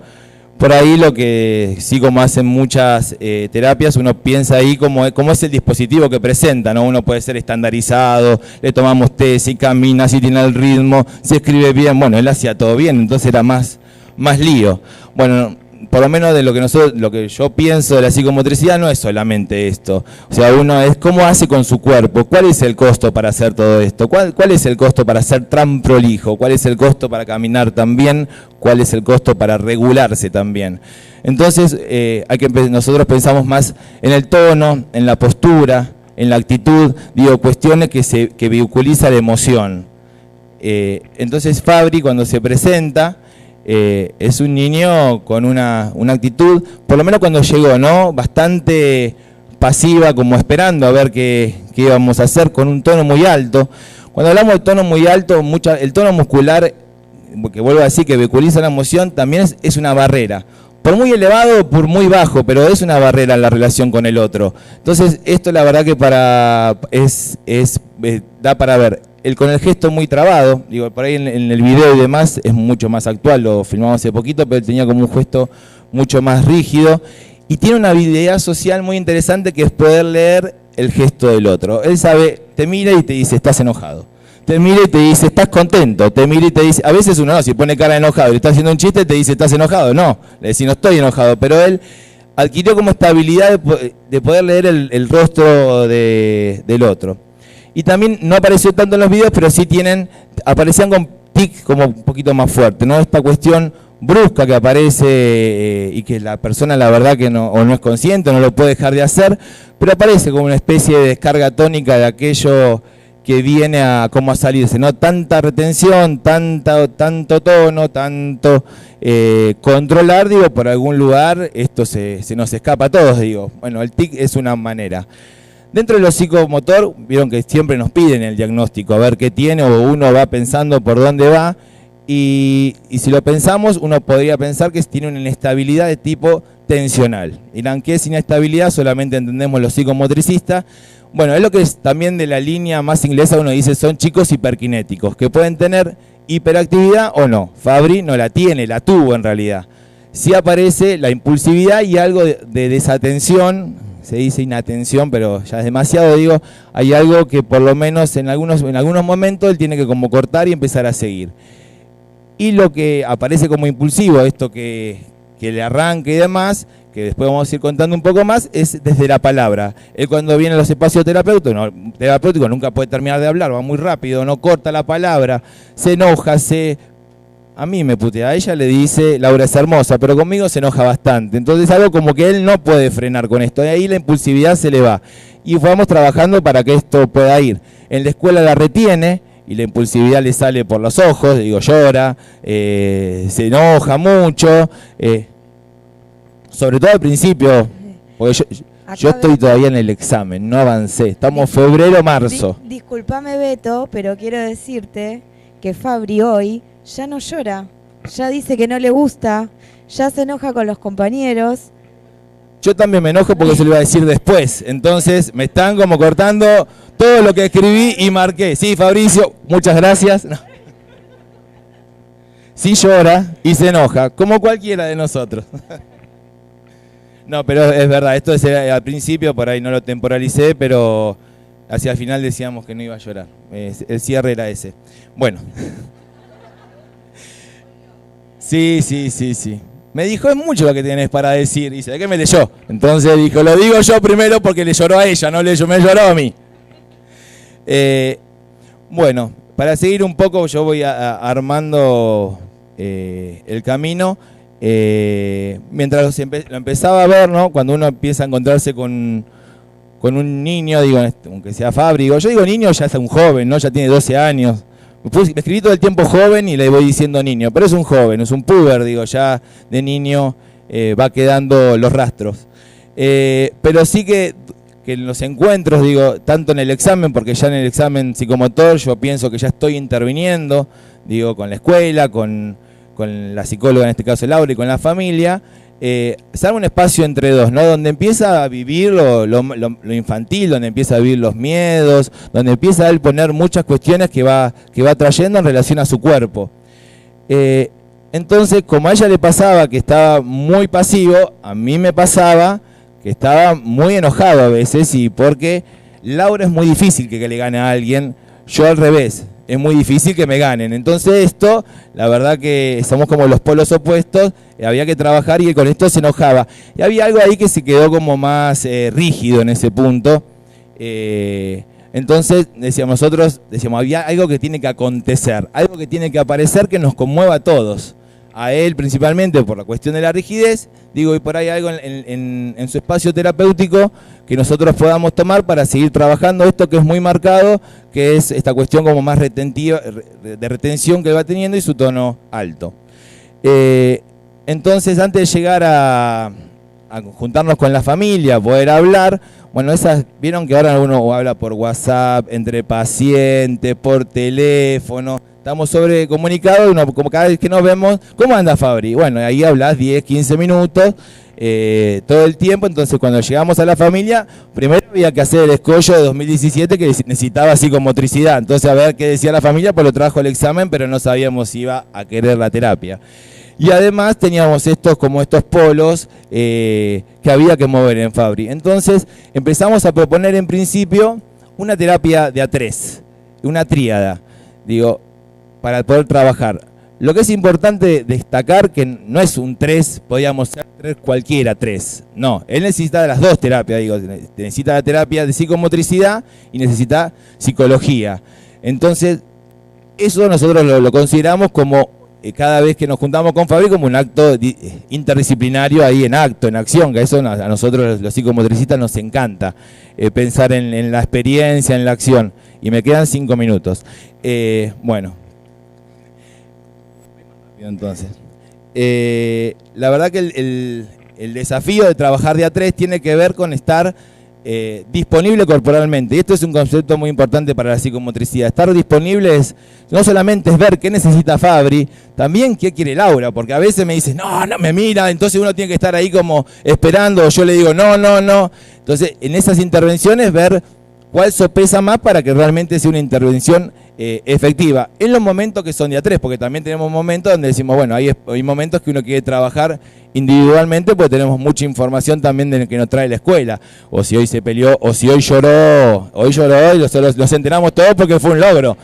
Por ahí lo que sí, como hacen muchas terapias, uno piensa ahí cómo es el dispositivo que presenta, ¿no? Uno puede ser estandarizado, le tomamos test, si camina, si tiene el ritmo, si escribe bien. Bueno, él hacía todo bien, entonces era más lío. Bueno, por lo menos de lo que yo pienso de la psicomotricidad no es solamente esto. O sea, uno es cómo hace con su cuerpo, cuál es el costo para hacer todo esto, cuál es el costo para ser tan prolijo, cuál es el costo para caminar tan bien, cuál es el costo para regularse también. Entonces, nosotros pensamos más en el tono, en la postura, en la actitud, digo, cuestiones que vehiculiza la emoción. Entonces Fabri, cuando se presenta, es un niño con una actitud, por lo menos cuando llegó, ¿no? Bastante pasiva, como esperando a ver qué íbamos a hacer, con un tono muy alto. Cuando hablamos de tono muy alto, el tono muscular, que vuelvo a decir que vehiculiza la emoción, también es una barrera. Por muy elevado o por muy bajo, pero es una barrera en la relación con el otro. Entonces, esto la verdad que da para ver. Con el gesto muy trabado, digo, por ahí en el video y demás es mucho más actual, lo filmamos hace poquito, pero tenía como un gesto mucho más rígido y tiene una habilidad social muy interesante que es poder leer el gesto del otro. Él sabe, te mira y te dice, estás enojado. Te mira y te dice, estás contento. Te mira y te dice, a veces uno no, si pone cara de enojado y le está haciendo un chiste, te dice, estás enojado. No, le dice, no estoy enojado, pero él adquirió como esta habilidad de poder leer el rostro del otro. Y también no apareció tanto en los videos, pero sí aparecían con tic como un poquito más fuerte, ¿no? Esta cuestión brusca que aparece y que la persona la verdad que no es consciente, no lo puede dejar de hacer, pero aparece como una especie de descarga tónica de aquello que viene a cómo a salirse, ¿no? Tanta retención, tanto tono, tanto controlar, digo, por algún lugar esto se nos escapa a todos, digo. Bueno, el tic es una manera. Dentro de lo psicomotor, vieron que siempre nos piden el diagnóstico, a ver qué tiene, o uno va pensando por dónde va, y si lo pensamos, uno podría pensar que tiene una inestabilidad de tipo tensional. Dirán, ¿qué es inestabilidad? Solamente entendemos los psicomotricistas. Bueno, es lo que es también de la línea más inglesa, uno dice, son chicos hiperkinéticos, que pueden tener hiperactividad o no. Fabri no la tiene, la tuvo en realidad. Sí aparece la impulsividad y algo de desatención, se dice inatención, pero ya es demasiado, digo, hay algo que por lo menos en algunos momentos él tiene que como cortar y empezar a seguir. Y lo que aparece como impulsivo, esto que le arranca y demás, que después vamos a ir contando un poco más, es desde la palabra. Él cuando viene a los espacios terapéuticos nunca puede terminar de hablar, va muy rápido, no corta la palabra, se enoja, a mí me putea, a ella le dice, Laura es hermosa, pero conmigo se enoja bastante. Entonces algo como que él no puede frenar con esto, y ahí la impulsividad se le va. Y vamos trabajando para que esto pueda ir. En la escuela la retiene, y la impulsividad le sale por los ojos, digo, llora, se enoja mucho, sobre todo al principio, porque yo estoy todavía en el examen, no avancé, estamos febrero, marzo. Disculpame, Beto, pero quiero decirte que Fabri hoy ya no llora, ya dice que no le gusta, ya se enoja con los compañeros. Yo también me enojo porque se lo iba a decir después, entonces me están como cortando todo lo que escribí y marqué. Sí, Fabricio, muchas gracias. No. Sí llora y se enoja, como cualquiera de nosotros. No, pero es verdad, esto es al principio, por ahí no lo temporalicé, pero hacia el final decíamos que no iba a llorar. El cierre era ese. Bueno. Sí. Me dijo, es mucho lo que tienes para decir. Dice, ¿de qué me leyó? Entonces dijo, lo digo yo primero porque le lloró a ella, no me lloró a mí. Bueno, para seguir un poco, yo voy armando el camino. Mientras lo empezaba a ver, ¿no? Cuando uno empieza a encontrarse con un niño, digo, aunque sea Fabri, yo digo niño, ya es un joven, ¿no? Ya tiene 12 años. Me escribí todo el tiempo joven y le voy diciendo niño, pero es un joven, es un puber, digo, ya de niño va quedando los rastros. Pero sí que en los encuentros, digo, tanto en el examen, porque ya en el examen psicomotor yo pienso que ya estoy interviniendo, digo, con la escuela, con la psicóloga, en este caso Laura, y con la familia, se arma un espacio entre dos, ¿no? Donde empieza a vivir lo infantil, donde empieza a vivir los miedos, donde empieza a él poner muchas cuestiones que va trayendo en relación a su cuerpo. Entonces, como a ella le pasaba que estaba muy pasivo, a mí me pasaba que estaba muy enojado a veces, y porque Laura es muy difícil que le gane a alguien, yo al revés. Es muy difícil que me ganen. Entonces esto, la verdad que somos como los polos opuestos, había que trabajar y con esto se enojaba. Y había algo ahí que se quedó como más rígido en ese punto. Entonces nosotros decíamos, había algo que tiene que acontecer, algo que tiene que aparecer que nos conmueva a todos. A él principalmente por la cuestión de la rigidez, digo, y por ahí algo en su espacio terapéutico que nosotros podamos tomar para seguir trabajando esto que es muy marcado, que es esta cuestión como más retentiva, de retención que va teniendo y su tono alto. Entonces, antes de llegar a juntarnos con la familia, poder hablar, bueno, vieron que ahora uno habla por WhatsApp, entre pacientes, por teléfono. Estamos sobrecomunicados, como cada vez que nos vemos, ¿cómo anda Fabri? Bueno, ahí hablas 10, 15 minutos, todo el tiempo. Entonces cuando llegamos a la familia, primero había que hacer el escollo de 2017 que necesitaba psicomotricidad. Entonces a ver qué decía la familia, pues lo trajo el examen, pero no sabíamos si iba a querer la terapia. Y además teníamos estos polos que había que mover en Fabri. Entonces empezamos a proponer en principio una terapia de A3, una tríada. Digo, para poder trabajar. Lo que es importante destacar que no es un 3, podíamos ser 3 cualquiera 3. No, él necesita de las dos terapias, digo, necesita la terapia de psicomotricidad y necesita psicología. Entonces, eso nosotros lo consideramos como, cada vez que nos juntamos con Fabri, como un acto interdisciplinario ahí en acción, que eso a nosotros los psicomotricistas nos encanta, pensar en la experiencia, en la acción. Y me quedan 5 minutos. Bueno. Entonces, la verdad que el desafío de trabajar de A3 tiene que ver con estar disponible corporalmente. Y esto es un concepto muy importante para la psicomotricidad. Estar disponible no solamente es ver qué necesita Fabri, también qué quiere Laura, porque a veces me dicen, no me mira, entonces uno tiene que estar ahí como esperando, o yo le digo, no. Entonces, en esas intervenciones ver cuál sopesa más para que realmente sea una intervención efectiva. En los momentos que son día 3, porque también tenemos momentos donde decimos, bueno, hay momentos que uno quiere trabajar individualmente, porque tenemos mucha información también de que nos trae la escuela. O si hoy se peleó, o si hoy lloró y los enteramos todos porque fue un logro.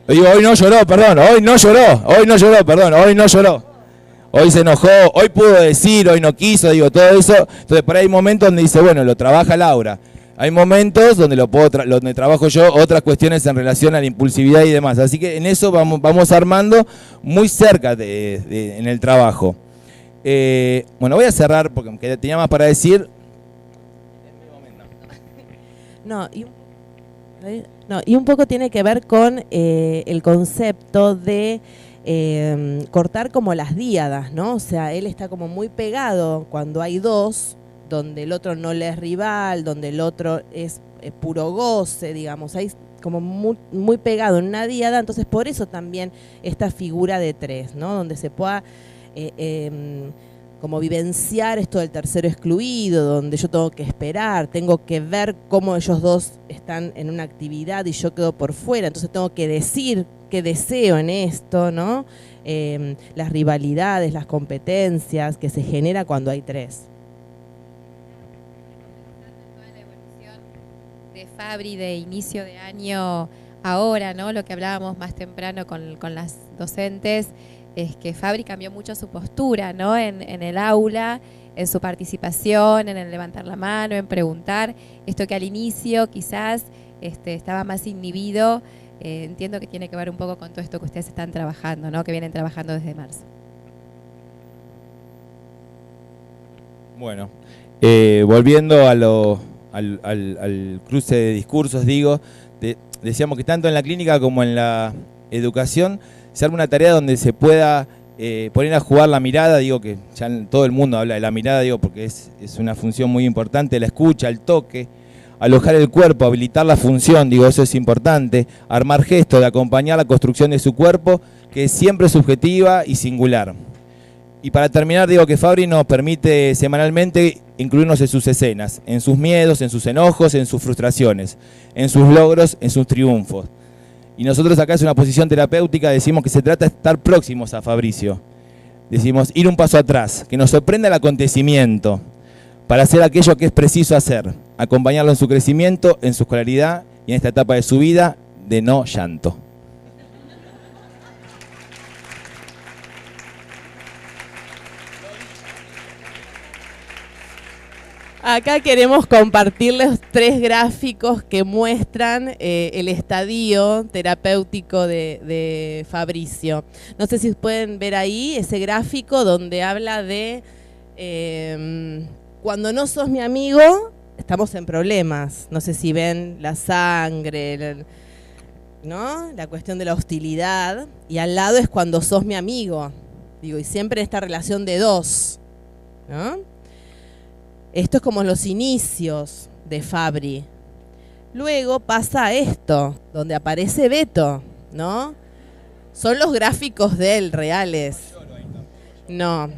Digo, hoy no lloró, perdón. Hoy se enojó, hoy pudo decir, hoy no quiso, digo, todo eso. Entonces, por ahí hay momentos donde dice, bueno, lo trabaja Laura. Hay momentos donde donde trabajo yo otras cuestiones en relación a la impulsividad y demás. Así que en eso vamos armando muy cerca en el trabajo. Bueno, voy a cerrar porque tenía más para decir. Y un poco tiene que ver con el concepto de cortar como las díadas, ¿no? O sea, él está como muy pegado cuando hay dos, donde el otro no le es rival, donde el otro es puro goce, digamos, ahí como muy pegado en una díada, entonces por eso también esta figura de 3, ¿no? Donde se pueda como vivenciar esto del tercero excluido, donde yo tengo que esperar, tengo que ver cómo ellos dos están en una actividad y yo quedo por fuera, entonces tengo que decir qué deseo en esto, ¿no? Las rivalidades, las competencias que se genera cuando hay 3. De Fabri de inicio de año ahora, ¿no? Lo que hablábamos más temprano con las docentes, es que Fabri cambió mucho su postura, ¿no? En el aula, en su participación, en el levantar la mano, en preguntar. Esto que al inicio quizás estaba más inhibido, entiendo que tiene que ver un poco con todo esto que ustedes están trabajando, ¿no? Que vienen trabajando desde marzo. Bueno, volviendo al cruce de discursos, decíamos que tanto en la clínica como en la educación se arma una tarea donde se pueda poner a jugar la mirada, que ya todo el mundo habla de la mirada, porque es una función muy importante, la escucha, el toque, alojar el cuerpo, habilitar la función, eso es importante, armar gestos de acompañar la construcción de su cuerpo, que es siempre subjetiva y singular. Y para terminar, que Fabri nos permite semanalmente incluirnos en sus escenas, en sus miedos, en sus enojos, en sus frustraciones, en sus logros, en sus triunfos. Y nosotros acá es una posición terapéutica, decimos que se trata de estar próximos a Fabricio. Decimos ir un paso atrás, que nos sorprenda el acontecimiento, para hacer aquello que es preciso hacer, acompañarlo en su crecimiento, en su escolaridad y en esta etapa de su vida de no llanto. Acá queremos compartirles 3 gráficos que muestran el estadio terapéutico de Fabricio. No sé si pueden ver ahí ese gráfico donde habla de cuando no sos mi amigo, estamos en problemas. No sé si ven la sangre, ¿no? La cuestión de la hostilidad. Y al lado es cuando sos mi amigo. Y siempre esta relación de 2, ¿no? Esto es como los inicios de Fabri. Luego pasa esto, donde aparece Beto, ¿no? Son los gráficos de él, reales. No.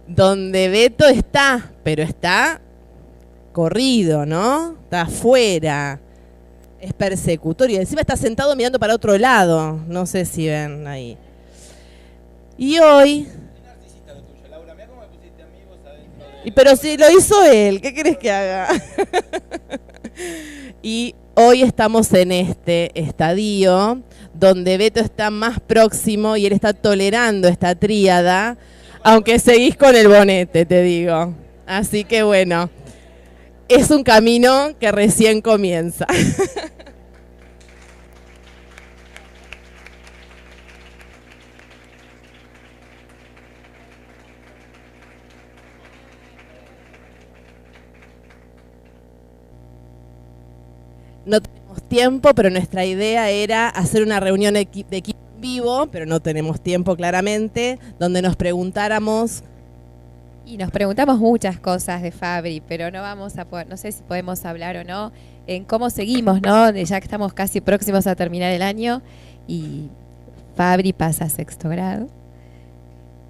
Donde Beto está, pero está corrido, ¿no? Está afuera. Es persecutorio. Encima está sentado mirando para otro lado. No sé si ven ahí. Y hoy... Pero si lo hizo él, ¿qué querés que haga? Y hoy estamos en este estadio donde Beto está más próximo y él está tolerando esta tríada, aunque seguís con el bonete, te digo. Así que bueno, es un camino que recién comienza. No tenemos tiempo, pero nuestra idea era hacer una reunión de equipo en vivo, pero no tenemos tiempo claramente, donde nos preguntáramos. Y nos preguntamos muchas cosas de Fabri, pero no vamos a poder, no sé si podemos hablar o no, en cómo seguimos, ¿no? Ya que estamos casi próximos a terminar el año y Fabri pasa a 6º grado.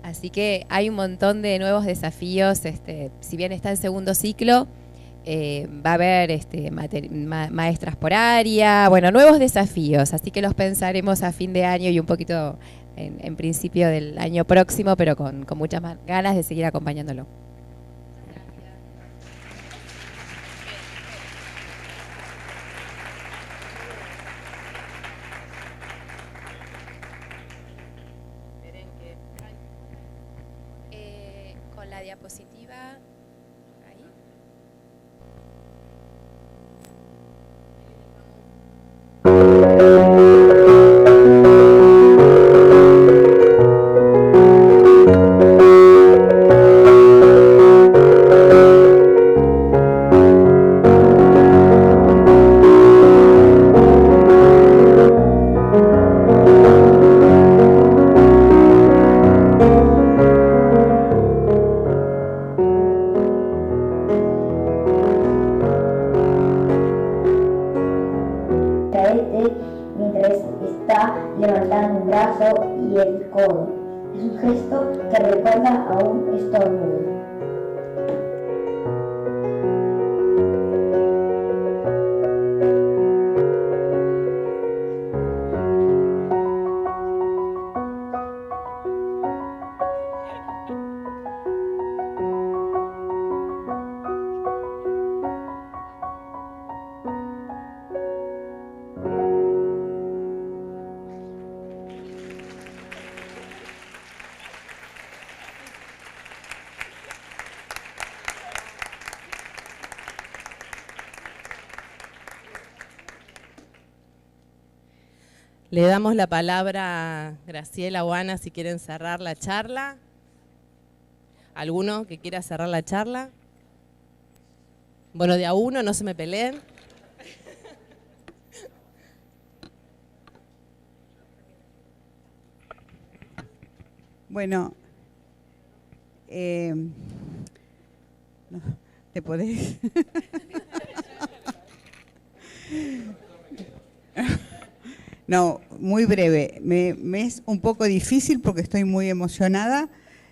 Así que hay un montón de nuevos desafíos, si bien está en segundo ciclo, va a haber maestras por área, bueno, nuevos desafíos, así que los pensaremos a fin de año y un poquito en principio del año próximo, pero con muchas más ganas de seguir acompañándolo. Con la diapositiva, ahí. Mientras está levantando un brazo y el codo. Es un gesto que recuerda a un estornudo. Le damos la palabra a Graciela o Ana si quieren cerrar la charla. ¿Alguno que quiera cerrar la charla? Bueno, de a uno, no se me peleen. Bueno, no, ¿te podés? No, muy breve. Me es un poco difícil porque estoy muy emocionada.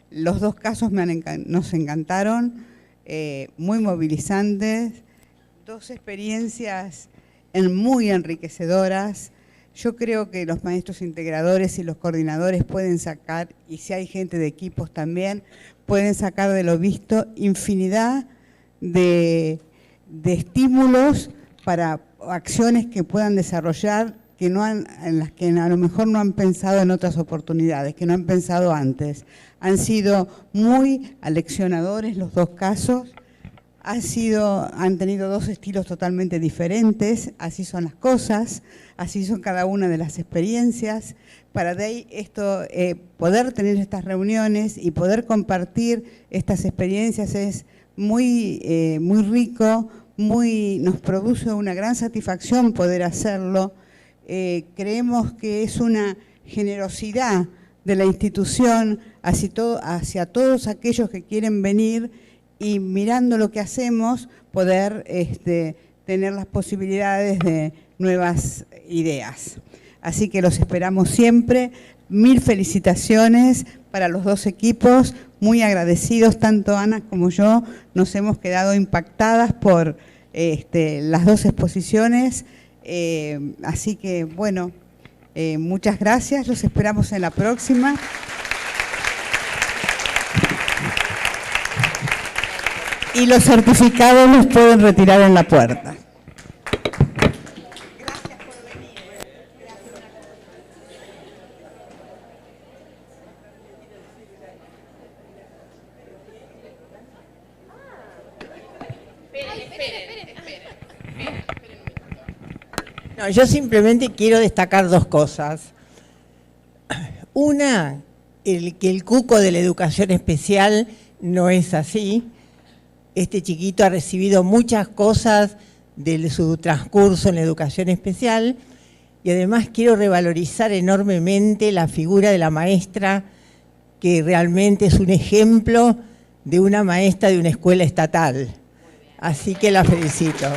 Los dos casos nos encantaron, muy movilizantes, dos experiencias muy enriquecedoras. Yo creo que los maestros integradores y los coordinadores pueden sacar, y si hay gente de equipos también, pueden sacar de lo visto infinidad de estímulos para acciones que puedan desarrollar en las que a lo mejor no han pensado en otras oportunidades, que no han pensado antes. Han sido muy aleccionadores los dos casos, han tenido dos estilos totalmente diferentes, así son las cosas, así son cada una de las experiencias. Para DEI poder tener estas reuniones y poder compartir estas experiencias es muy rico, nos produce una gran satisfacción poder hacerlo. Creemos que es una generosidad de la institución hacia todos aquellos que quieren venir y mirando lo que hacemos poder tener las posibilidades de nuevas ideas. Así que los esperamos siempre. 1000 felicitaciones para los dos equipos, muy agradecidos, tanto Ana como yo, nos hemos quedado impactadas por las dos exposiciones. Así que, bueno, muchas gracias, los esperamos en la próxima. Y los certificados los pueden retirar en la puerta. Gracias por venir. No, yo simplemente quiero destacar dos cosas. Una, que el cuco de la educación especial no es así. Este chiquito ha recibido muchas cosas de su transcurso en la educación especial y además quiero revalorizar enormemente la figura de la maestra, que realmente es un ejemplo de una maestra de una escuela estatal. Así que la felicito.